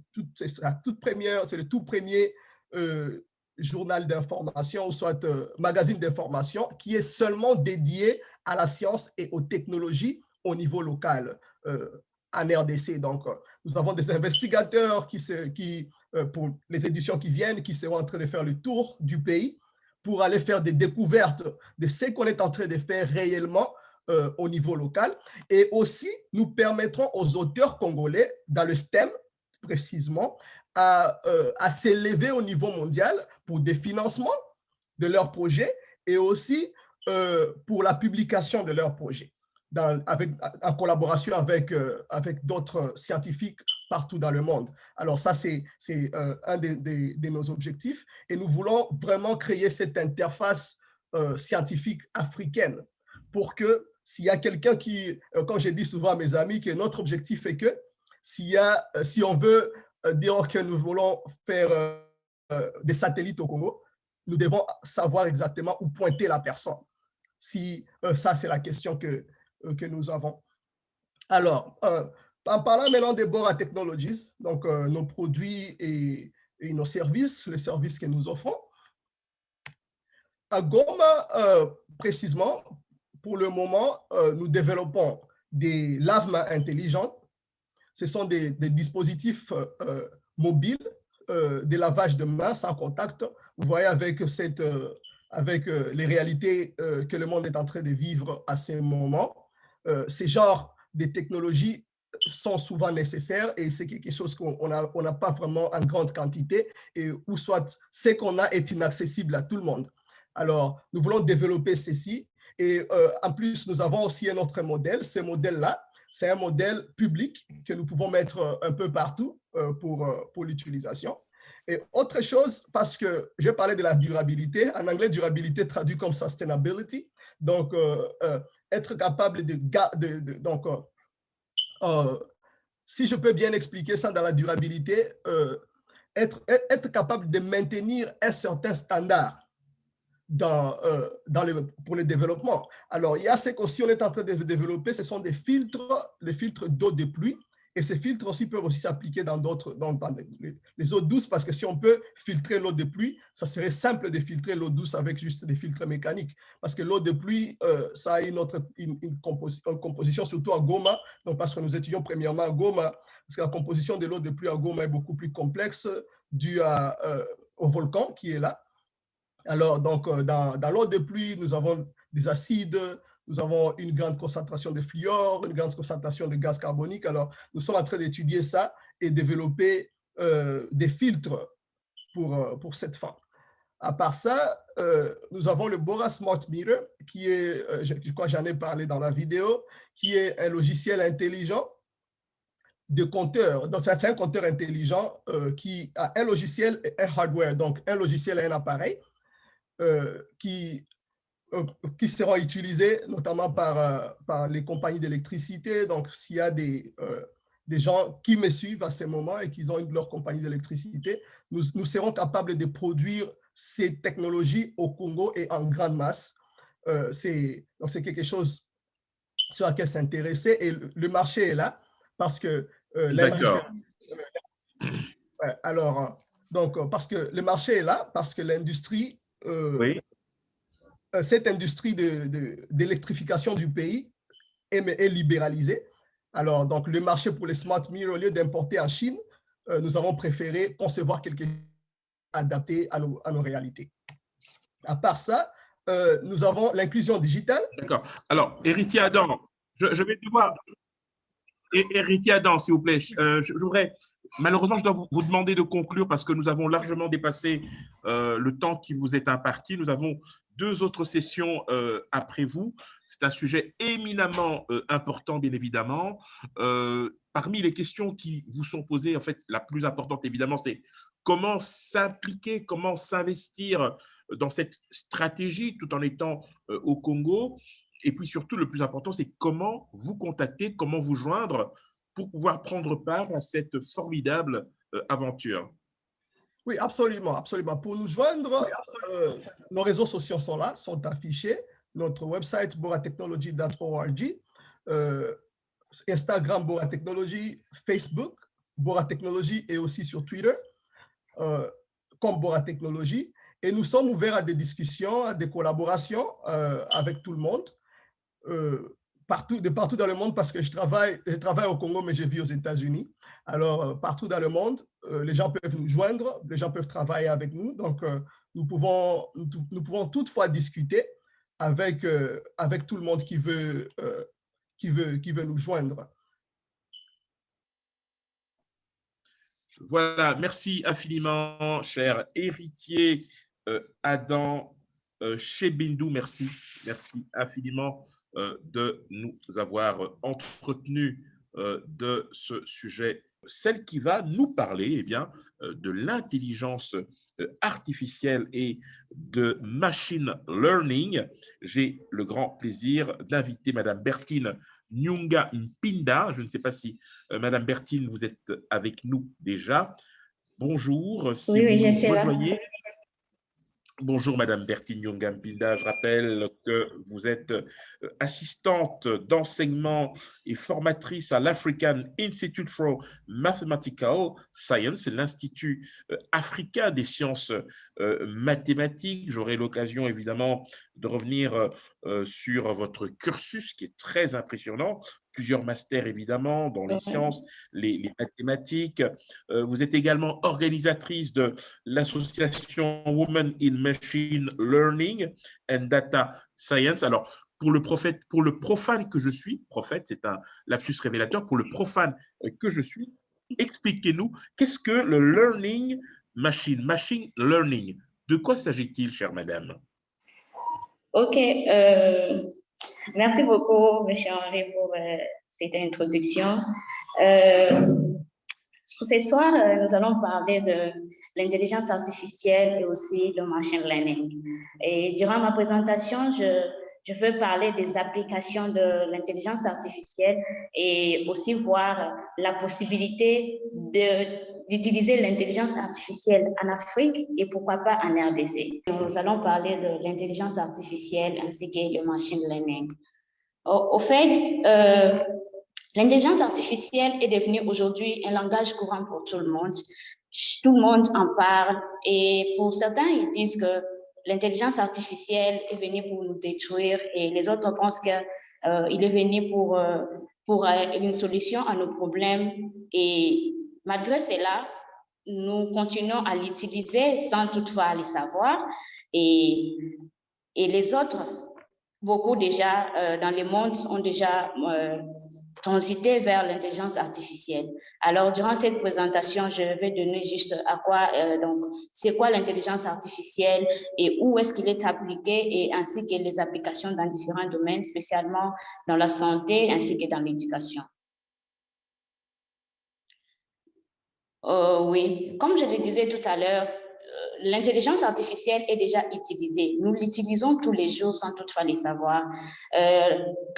le tout premier journal d'information ou soit magazine d'information qui est seulement dédié à la science et aux technologies au niveau local en RDC. Donc, nous avons des investigateurs pour les éditions qui viennent, qui seront en train de faire le tour du pays pour aller faire des découvertes de ce qu'on est en train de faire réellement au niveau local. Et aussi, nous permettrons aux auteurs congolais, dans le STEM précisément, à s'élever au niveau mondial pour des financements de leurs projets et aussi pour la publication de leurs projets, en collaboration avec d'autres scientifiques partout dans le monde. Alors ça, c'est un de nos objectifs et nous voulons vraiment créer cette interface scientifique africaine pour que s'il y a quelqu'un qui, comme je dis souvent à mes amis, que notre objectif est que si on veut dire que nous voulons faire des satellites au Congo, nous devons savoir exactement où pointer la personne. Ça, c'est la question que nous avons. Alors, en parlant maintenant des Bora Technologies, donc nos produits et nos services, les services que nous offrons, à Goma, précisément, pour le moment, nous développons des lave-mains intelligents. Ce sont des dispositifs mobiles de lavage de mains sans contact. Vous voyez avec les réalités que le monde est en train de vivre à ce moment. Ces genres de technologies sont souvent nécessaires et c'est quelque chose qu'on n'a pas vraiment en grande quantité et ou soit ce qu'on a est inaccessible à tout le monde. Alors, nous voulons développer ceci Et en plus, nous avons aussi un autre modèle. Ce modèle-là, c'est un modèle public que nous pouvons mettre un peu partout pour l'utilisation. Et autre chose, parce que j'ai parlé de la durabilité, en anglais, durabilité traduit comme sustainability. Donc, être capable donc, si je peux bien expliquer ça dans la durabilité, être capable de maintenir un certain standard pour le développement. Alors, il y a ce qu'aussi on est en train de développer, ce sont des filtres, les filtres d'eau de pluie. Et ces filtres aussi peuvent aussi s'appliquer dans les eaux douces, parce que si on peut filtrer l'eau de pluie, ça serait simple de filtrer l'eau douce avec juste des filtres mécaniques. Parce que l'eau de pluie, ça a une composition, surtout à Goma. Donc, parce que nous étudions premièrement à Goma, parce que la composition de l'eau de pluie à Goma est beaucoup plus complexe due au volcan qui est là. Alors, donc, dans l'eau de pluie, nous avons des acides, nous avons une grande concentration de fluor, une grande concentration de gaz carbonique. Alors, nous sommes en train d'étudier ça et développer des filtres pour cette fin. À part ça, nous avons le Bora Smart Meter, qui est, je crois que j'en ai parlé dans la vidéo, qui est un logiciel intelligent de compteur. Donc, c'est un compteur intelligent qui a un logiciel et un hardware, donc un logiciel et un appareil qui seront utilisés notamment par les compagnies d'électricité. Donc, s'il y a des gens qui me suivent à ce moment et qui ont leur compagnie d'électricité, nous serons capables de produire ces technologies au Congo et en grande masse. Donc, c'est quelque chose sur laquelle s'intéresser, et le marché est là parce que l'industrie... Alors, donc, parce que le marché est là, parce que l'industrie... oui. Cette industrie d'électrification du pays est libéralisée. Alors, donc, le marché pour les smart meters, au lieu d'importer en Chine, nous avons préféré concevoir quelque chose adapté à nos réalités. À part ça, nous avons l'inclusion digitale. D'accord. Alors, Héritier Adam, je vais devoir... Héritier Adam, s'il vous plaît, je voudrais... Malheureusement, je dois vous demander de conclure parce que nous avons largement dépassé le temps qui vous est imparti. Nous avons 2 autres sessions après vous. C'est un sujet éminemment important, bien évidemment. Parmi les questions qui vous sont posées, en fait, la plus importante, évidemment, c'est comment s'impliquer, comment s'investir dans cette stratégie tout en étant au Congo. Et puis surtout, le plus important, c'est comment vous contacter, comment vous joindre pour pouvoir prendre part à cette formidable aventure. Oui, absolument, absolument. Pour nous joindre, nos réseaux sociaux sont là, sont affichés. Notre website, boratechnology.org, Instagram, Bora Technology, Facebook, Bora Technology, et aussi sur Twitter, comme Bora Technology. Et nous sommes ouverts à des discussions, à des collaborations avec tout le monde. De partout dans le monde, parce que je travaille au Congo, mais je vis aux États-Unis. Alors, partout dans le monde, les gens peuvent nous joindre, les gens peuvent travailler avec nous. Donc, nous pouvons toutefois discuter avec tout le monde qui veut nous joindre. Voilà, merci infiniment, cher Héritier Adam Chebindou. Merci infiniment de nous avoir entretenu de ce sujet, celle qui va nous parler de l'intelligence artificielle et de machine learning. J'ai le grand plaisir d'inviter Madame Bertine Nyunga Mpinda. Je ne sais pas si Madame Bertine, vous êtes avec nous déjà. Bonjour, si oui, vous je suis nous là. rejoignez. Bonjour Madame Bertine Nyunga Mpinda, je rappelle que vous êtes assistante d'enseignement et formatrice à l'African Institute for Mathematical Science, c'est l'Institut africain des sciences mathématiques. J'aurai l'occasion évidemment de revenir sur votre cursus qui est très impressionnant. Plusieurs masters, évidemment, dans les sciences, les mathématiques. Vous êtes également organisatrice de l'association Women in Machine Learning and Data Science. Alors, pour le profane que je suis, prophète, c'est un lapsus révélateur, pour le profane que je suis, expliquez-nous, qu'est-ce que le learning machine learning? De quoi s'agit-il, chère madame? Ok, merci beaucoup, M. Henri, pour cette introduction. Ce soir, nous allons parler de l'intelligence artificielle et aussi le machine learning. Et durant ma présentation, je veux parler des applications de l'intelligence artificielle et aussi voir la possibilité d'utiliser l'intelligence artificielle en Afrique et pourquoi pas en RDC. Nous allons parler de l'intelligence artificielle ainsi que le machine learning. Au fait, l'intelligence artificielle est devenue aujourd'hui un langage courant pour tout le monde. Tout le monde en parle et pour certains, ils disent que l'intelligence artificielle est venue pour nous détruire et les autres pensent qu'il est venu pour une solution à nos problèmes. Et malgré cela, nous continuons à l'utiliser sans toutefois le savoir. Et les autres, beaucoup déjà dans le monde, ont déjà transiter vers l'intelligence artificielle. Alors, durant cette présentation, je vais donner juste à quoi, donc, c'est quoi l'intelligence artificielle et où est-ce qu'il est appliqué et ainsi que les applications dans différents domaines, spécialement dans la santé ainsi que dans l'éducation. Oui, comme je le disais tout à l'heure, l'intelligence artificielle est déjà utilisée. Nous l'utilisons tous les jours sans toutefois le savoir.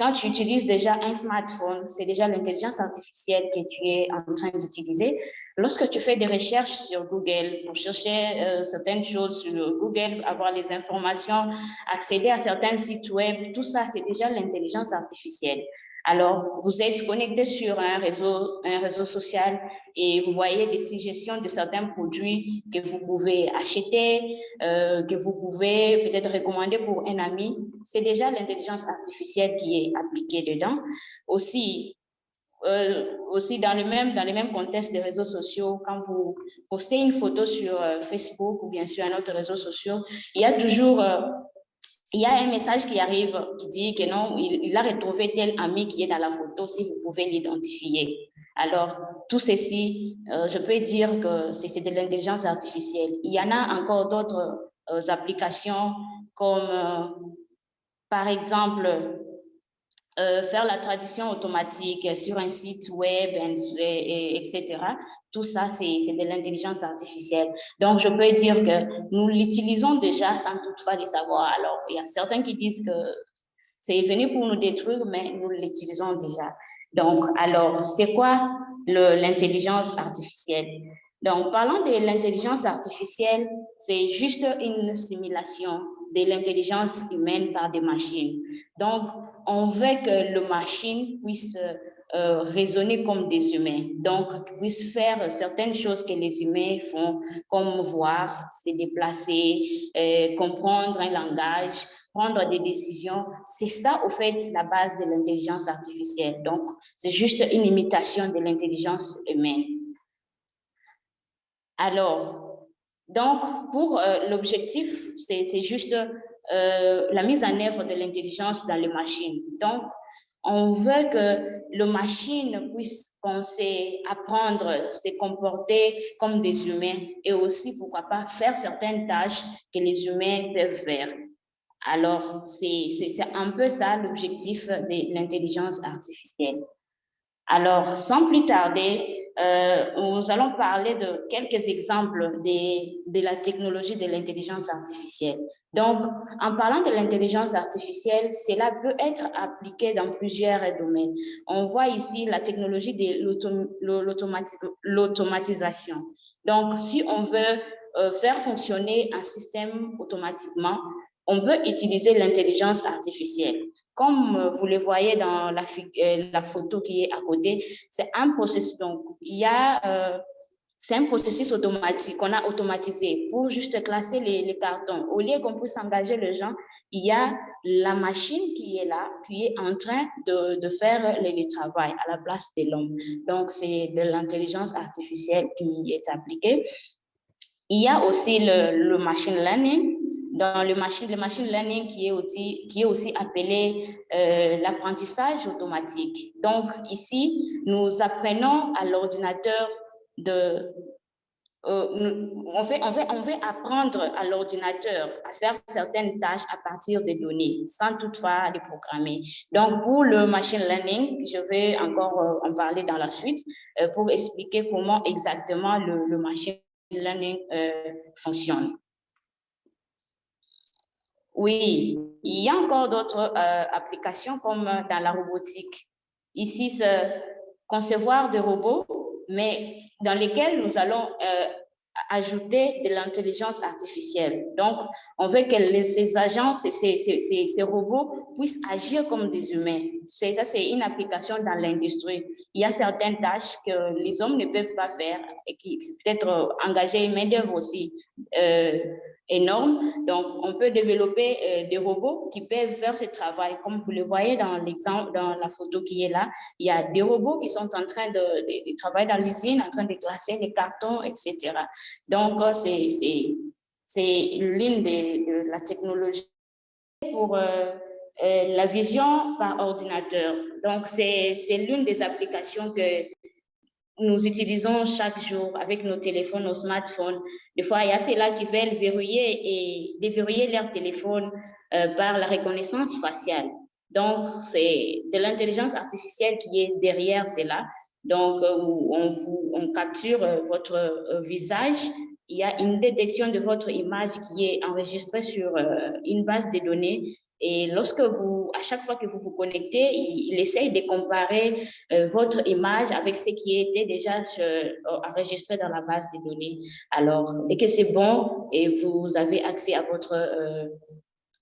Quand tu utilises déjà un smartphone, c'est déjà l'intelligence artificielle que tu es en train d'utiliser. Lorsque tu fais des recherches sur Google pour chercher certaines choses sur Google, avoir les informations, accéder à certains sites web, tout ça, c'est déjà l'intelligence artificielle. Alors, vous êtes connecté sur un réseau social et vous voyez des suggestions de certains produits que vous pouvez acheter, que vous pouvez peut-être recommander pour un ami. C'est déjà l'intelligence artificielle qui est appliquée dedans. Aussi dans le même contexte des réseaux sociaux, quand vous postez une photo sur Facebook ou bien sur un autre réseau social, il y a toujours... il y a un message qui arrive qui dit que non, il a retrouvé tel ami qui est dans la photo, si vous pouvez l'identifier. Alors, tout ceci, je peux dire que c'est de l'intelligence artificielle. Il y en a encore d'autres applications comme, par exemple, faire la traduction automatique sur un site web, etc. Tout ça, c'est de l'intelligence artificielle. Donc, je peux dire que nous l'utilisons déjà sans toutefois le savoir. Alors, il y a certains qui disent que c'est venu pour nous détruire, mais nous l'utilisons déjà. Donc, alors, c'est quoi l'intelligence artificielle? Donc, parlant de l'intelligence artificielle, c'est juste une simulation de l'intelligence humaine par des machines. Donc, on veut que le machine puisse raisonner comme des humains, donc puisse faire certaines choses que les humains font, comme voir, se déplacer, comprendre un langage, prendre des décisions. C'est ça, au fait, la base de l'intelligence artificielle. Donc, c'est juste une imitation de l'intelligence humaine. Alors, donc, pour l'objectif, c'est juste la mise en œuvre de l'intelligence dans les machines. Donc, on veut que le machine puisse penser, apprendre, se comporter comme des humains et aussi, pourquoi pas, faire certaines tâches que les humains peuvent faire. Alors, c'est un peu ça l'objectif de l'intelligence artificielle. Alors, sans plus tarder, nous allons parler de quelques exemples de la technologie de l'intelligence artificielle. Donc, en parlant de l'intelligence artificielle, cela peut être appliqué dans plusieurs domaines. On voit ici la technologie de l'automatisation. Donc, si on veut faire fonctionner un système automatiquement, on peut utiliser l'intelligence artificielle. Comme vous le voyez dans la photo qui est à côté, c'est un processus. Donc, c'est un processus automatique qu'on a automatisé pour juste classer les cartons. Au lieu qu'on puisse engager les gens, il y a la machine qui est là, qui est en train de faire le travail à la place de l'homme. Donc, c'est de l'intelligence artificielle qui est appliquée. Il y a aussi le machine learning. Dans le machine learning qui est aussi appelé l'apprentissage automatique. Donc, ici, nous apprenons à l'ordinateur on veut apprendre à l'ordinateur à faire certaines tâches à partir des données, sans toutefois les programmer. Donc, pour le machine learning, je vais encore en parler dans la suite pour expliquer comment exactement le machine learning fonctionne. Oui, il y a encore d'autres applications comme dans la robotique. Ici, c'est concevoir des robots, mais dans lesquels nous allons ajouter de l'intelligence artificielle. Donc, on veut que ces agents, ces robots puissent agir comme des humains. Ça, c'est une application dans l'industrie. Il y a certaines tâches que les hommes ne peuvent pas faire et qui peut-être engager une main-d'œuvre aussi énorme. Donc, on peut développer des robots qui peuvent faire ce travail. Comme vous le voyez dans l'exemple, dans la photo qui est là, il y a des robots qui sont en train de travailler dans l'usine, en train de classer les cartons, etc. Donc, c'est l'une de la technologie pour la vision par ordinateur. Donc, c'est l'une des applications que nous utilisons chaque jour avec nos téléphones, nos smartphones. Des fois, il y a ceux-là qui veulent verrouiller et déverrouiller leur téléphone par la reconnaissance faciale. Donc, c'est de l'intelligence artificielle qui est derrière cela. Donc, on capture votre visage. Il y a une détection de votre image qui est enregistrée sur une base de données. Et lorsque à chaque fois que vous vous connectez, il essaye de comparer votre image avec ce qui était déjà enregistré dans la base de données. Alors, et que c'est bon, et vous avez accès à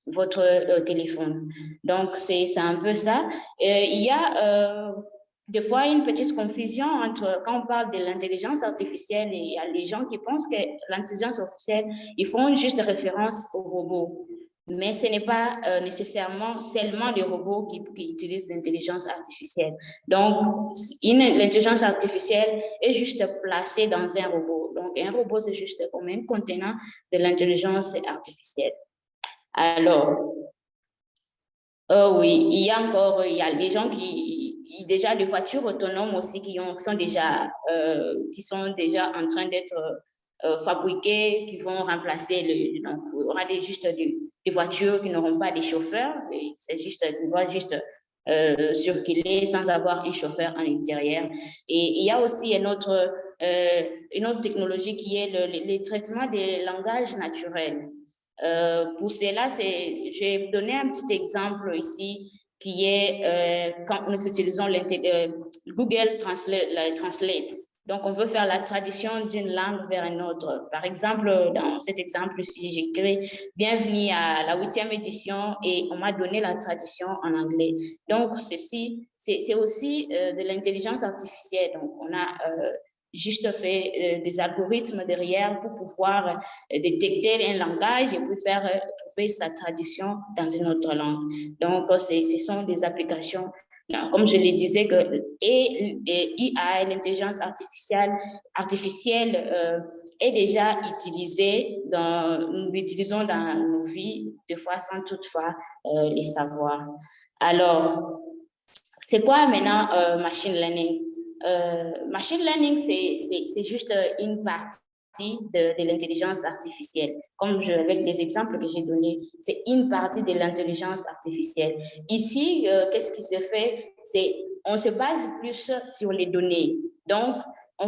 votre téléphone. Donc, c'est un peu ça. Il y a des fois une petite confusion entre quand on parle de l'intelligence artificielle et il y a les gens qui pensent que l'intelligence artificielle, ils font juste référence aux robots. Mais ce n'est pas nécessairement seulement les robots qui utilisent l'intelligence artificielle. Donc, l'intelligence artificielle est juste placée dans un robot. Donc, un robot, c'est juste comme un contenant de l'intelligence artificielle. Alors, oui, il y a des gens déjà des voitures autonomes aussi qui sont déjà en train d'être fabriquées, qui vont remplacer donc, il y aura juste des voitures qui n'auront pas de chauffeurs, c'est juste, ils vont juste circuler sans avoir un chauffeur à l'intérieur. Et il y a aussi une autre technologie qui est le traitement des langages naturels. Pour cela, je vais donner un petit exemple ici qui est quand nous utilisons Google Translate. Donc, on veut faire la traduction d'une langue vers une autre. Par exemple, dans cet exemple-ci, j'écris « Bienvenue à la 8e édition » et on m'a donné la traduction en anglais. Donc, ceci, c'est aussi de l'intelligence artificielle. Donc, on a juste fait des algorithmes derrière pour pouvoir détecter un langage et puis faire trouver sa traduction dans une autre langue. Donc, ce sont des applications, comme je le disais, IA, l'intelligence artificielle est déjà utilisée, nous l'utilisons dans nos vies, des fois sans toutefois les savoir. Alors, c'est quoi maintenant machine learning? Machine learning, c'est juste une partie de l'intelligence artificielle. Comme avec les exemples que j'ai donnés, c'est une partie de l'intelligence artificielle. Ici, qu'est-ce qui se fait? On se base plus sur les données. Donc, on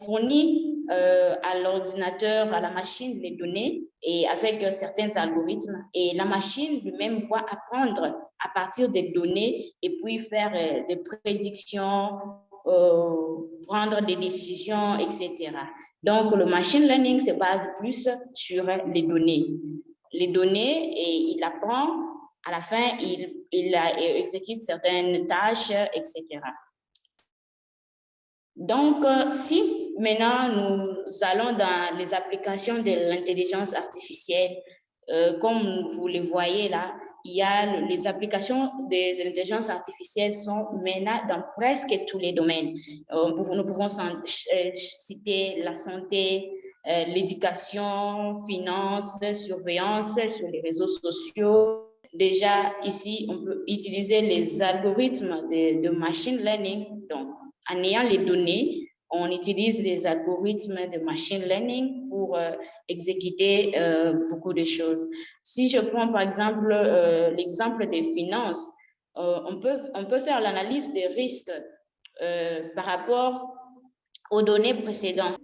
fournit à l'ordinateur, à la machine, les données et avec certains algorithmes. Et la machine lui-même va apprendre à partir des données et puis faire des prédictions, prendre des décisions, etc. Donc, le machine learning se base plus sur les données. Les données, et il apprend, à la fin, il exécute certaines tâches, etc. Donc, si maintenant nous allons dans les applications de l'intelligence artificielle, comme vous le voyez là, il y a les applications de l'intelligence artificielle sont maintenant dans presque tous les domaines. Nous pouvons citer la santé, l'éducation, finance, surveillance sur les réseaux sociaux. Déjà, ici, on peut utiliser les algorithmes de machine learning. Donc, en ayant les données, On utilise les algorithmes de machine learning pour exécuter beaucoup de choses. Si je prends par exemple l'exemple des finances, on peut faire l'analyse des risques par rapport aux données précédentes.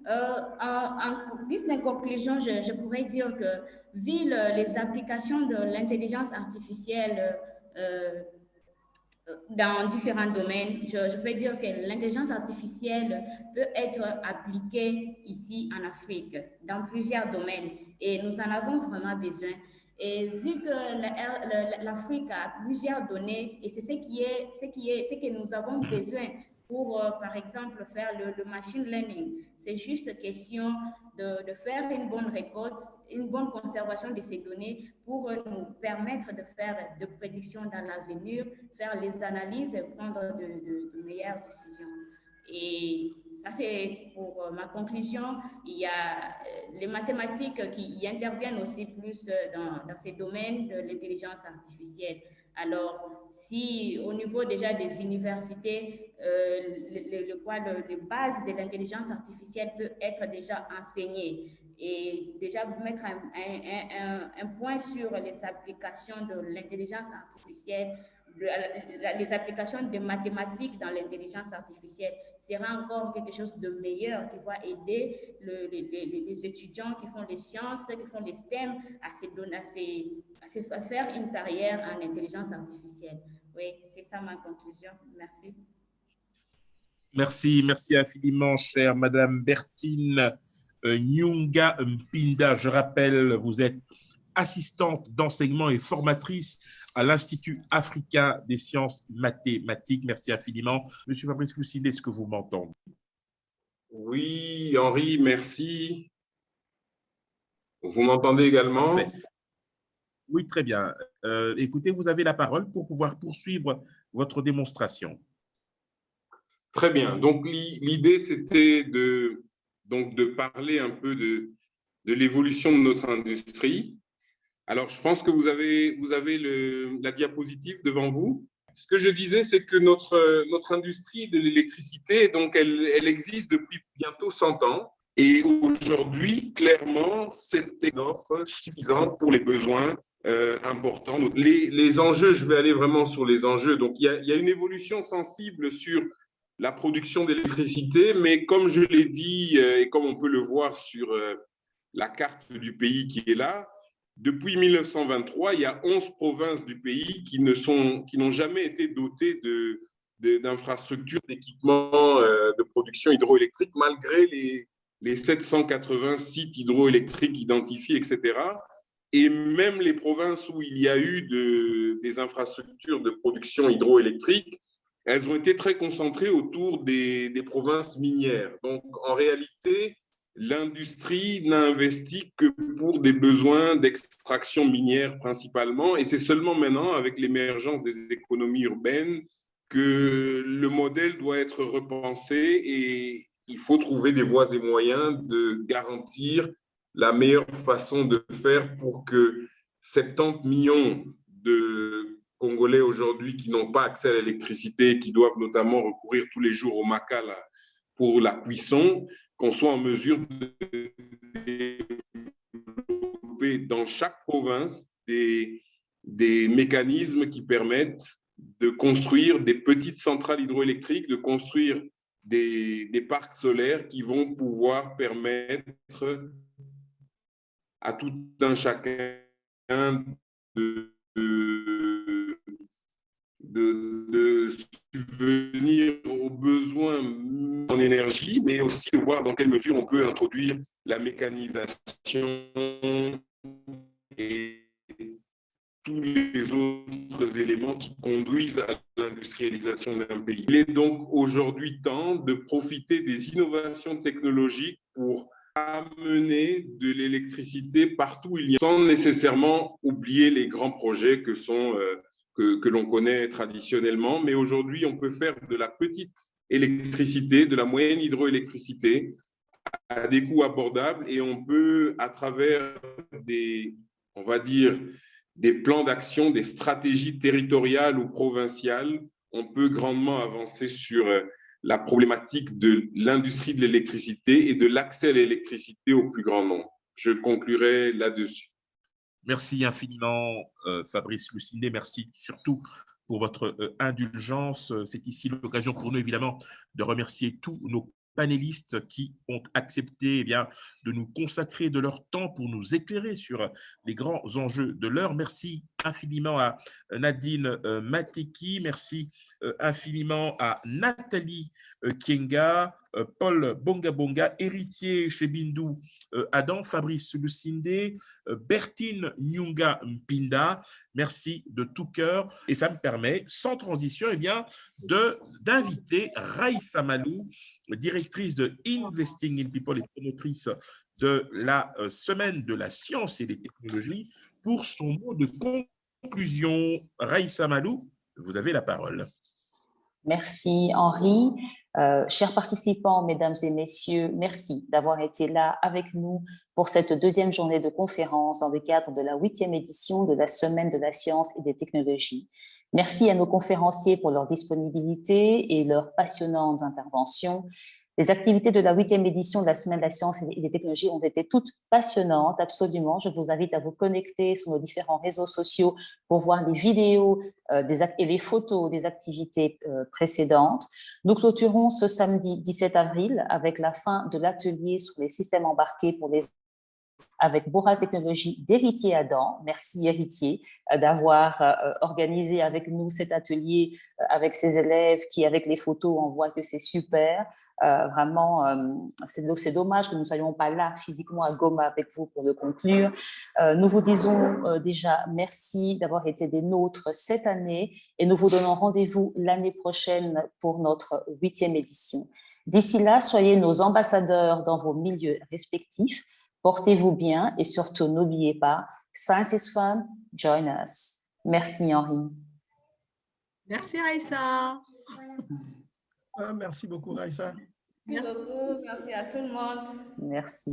En guise de conclusion, je pourrais dire que vu les applications de l'intelligence artificielle dans différents domaines, je peux dire que l'intelligence artificielle peut être appliquée ici en Afrique, dans plusieurs domaines, et nous en avons vraiment besoin. Et vu que l'Afrique a plusieurs données, et c'est ce que nous avons besoin pour, par exemple, faire le machine learning. C'est juste question de faire une bonne récolte, une bonne conservation de ces données pour nous permettre de faire de prédictions dans l'avenir, faire les analyses et prendre de meilleures décisions. Et ça, c'est pour ma conclusion. Il y a les mathématiques qui y interviennent aussi plus dans ces domaines de l'intelligence artificielle. Alors, si au niveau déjà des universités, les bases de l'intelligence artificielle peut être déjà enseignées et déjà mettre un point sur les applications de l'intelligence artificielle, les applications de mathématiques dans l'intelligence artificielle sera encore quelque chose de meilleur qui va aider les étudiants qui font les sciences, qui font les STEM à faire une carrière en intelligence artificielle. Oui, c'est ça ma conclusion. Merci. Merci infiniment, chère Madame Bertine Nyunga Mpinda. Je rappelle, vous êtes assistante d'enseignement et formatrice à l'Institut africain des sciences mathématiques. Merci infiniment. Monsieur Fabrice Lucide, est-ce que vous m'entendez? Oui, Henri, merci. Vous m'entendez également? Parfait. Oui, très bien. Écoutez, vous avez la parole pour pouvoir poursuivre votre démonstration. Très bien. Donc, l'idée, c'était de parler un peu de l'évolution de notre industrie. Alors, je pense que vous avez la diapositive devant vous. Ce que je disais, c'est que notre industrie de l'électricité, donc, elle existe depuis bientôt 100 ans. Et aujourd'hui, clairement, c'est une offre suffisante pour les besoins importants. Donc, les enjeux, je vais aller vraiment sur les enjeux. Donc, il y a une évolution sensible sur la production d'électricité, mais comme je l'ai dit et comme on peut le voir sur la carte du pays qui est là, depuis 1923, il y a 11 provinces du pays qui n'ont jamais été dotées d'infrastructures, d'équipements de production hydroélectrique, malgré les 780 sites hydroélectriques identifiés, etc. Et même les provinces où il y a eu des infrastructures de production hydroélectrique, elles ont été très concentrées autour des provinces minières. Donc, en réalité, l'industrie n'a investi que pour des besoins d'extraction minière principalement. Et c'est seulement maintenant, avec l'émergence des économies urbaines, que le modèle doit être repensé et il faut trouver des voies et moyens de garantir la meilleure façon de faire pour que 70 millions de Congolais aujourd'hui qui n'ont pas accès à l'électricité, qui doivent notamment recourir tous les jours au makala pour la cuisson, qu'on soit en mesure de développer dans chaque province des mécanismes qui permettent de construire des petites centrales hydroélectriques, de construire des parcs solaires qui vont pouvoir permettre à tout un chacun de subvenir aux besoins en énergie, mais aussi de voir dans quelle mesure on peut introduire la mécanisation et tous les autres éléments qui conduisent à l'industrialisation d'un pays. Il est donc aujourd'hui temps de profiter des innovations technologiques pour amener de l'électricité partout où il y a, sans nécessairement oublier les grands projets que l'on connaît traditionnellement. Mais aujourd'hui, on peut faire de la petite électricité, de la moyenne hydroélectricité à des coûts abordables et on peut, à travers on va dire, des plans d'action, des stratégies territoriales ou provinciales, on peut grandement avancer sur la problématique de l'industrie de l'électricité et de l'accès à l'électricité au plus grand nombre. Je conclurai là-dessus. Merci infiniment, Fabrice Lucindé. Merci surtout pour votre indulgence. C'est ici l'occasion pour nous, évidemment, de remercier tous nos panélistes qui ont accepté de nous consacrer de leur temps pour nous éclairer sur les grands enjeux de l'heure. Merci infiniment à Nadine Mateki, merci infiniment à Nathalie Kienga, Paul Bonga, héritier chez Bindu Adam, Fabrice Lucindé, Bertine Nyunga Mpinda. Merci de tout cœur. Et ça me permet, sans transition, d'inviter Raïssa Malou, directrice de Investing in People et promotrice de la Semaine de la Science et des Technologies, pour son mot de conclusion. Raïssa Malou, vous avez la parole. Merci Henri. Chers participants, mesdames et messieurs, merci d'avoir été là avec nous pour cette deuxième journée de conférence dans le cadre de la 8e édition de la Semaine de la Science et des Technologies. Merci à nos conférenciers pour leur disponibilité et leurs passionnantes interventions. Les activités de la 8e édition de la Semaine de la Science et des Technologies ont été toutes passionnantes, absolument. Je vous invite à vous connecter sur nos différents réseaux sociaux pour voir les vidéos et les photos des activités précédentes. Nous clôturons ce samedi 17 avril avec la fin de l'atelier sur les systèmes embarqués pour les avec Bora Technologies d'Héritier Adam. Merci Héritier d'avoir organisé avec nous cet atelier avec ses élèves qui, avec les photos, on voit que c'est super. Vraiment, c'est dommage que nous ne soyons pas là physiquement à Goma avec vous pour le conclure. Nous vous disons déjà merci d'avoir été des nôtres cette année et nous vous donnons rendez-vous l'année prochaine pour notre 8e édition. D'ici là, soyez nos ambassadeurs dans vos milieux respectifs. Portez-vous bien et surtout n'oubliez pas, Science is fun, join us. Merci Henri. Merci Raïssa. Merci beaucoup Raïssa. Merci beaucoup, merci à tout le monde. Merci.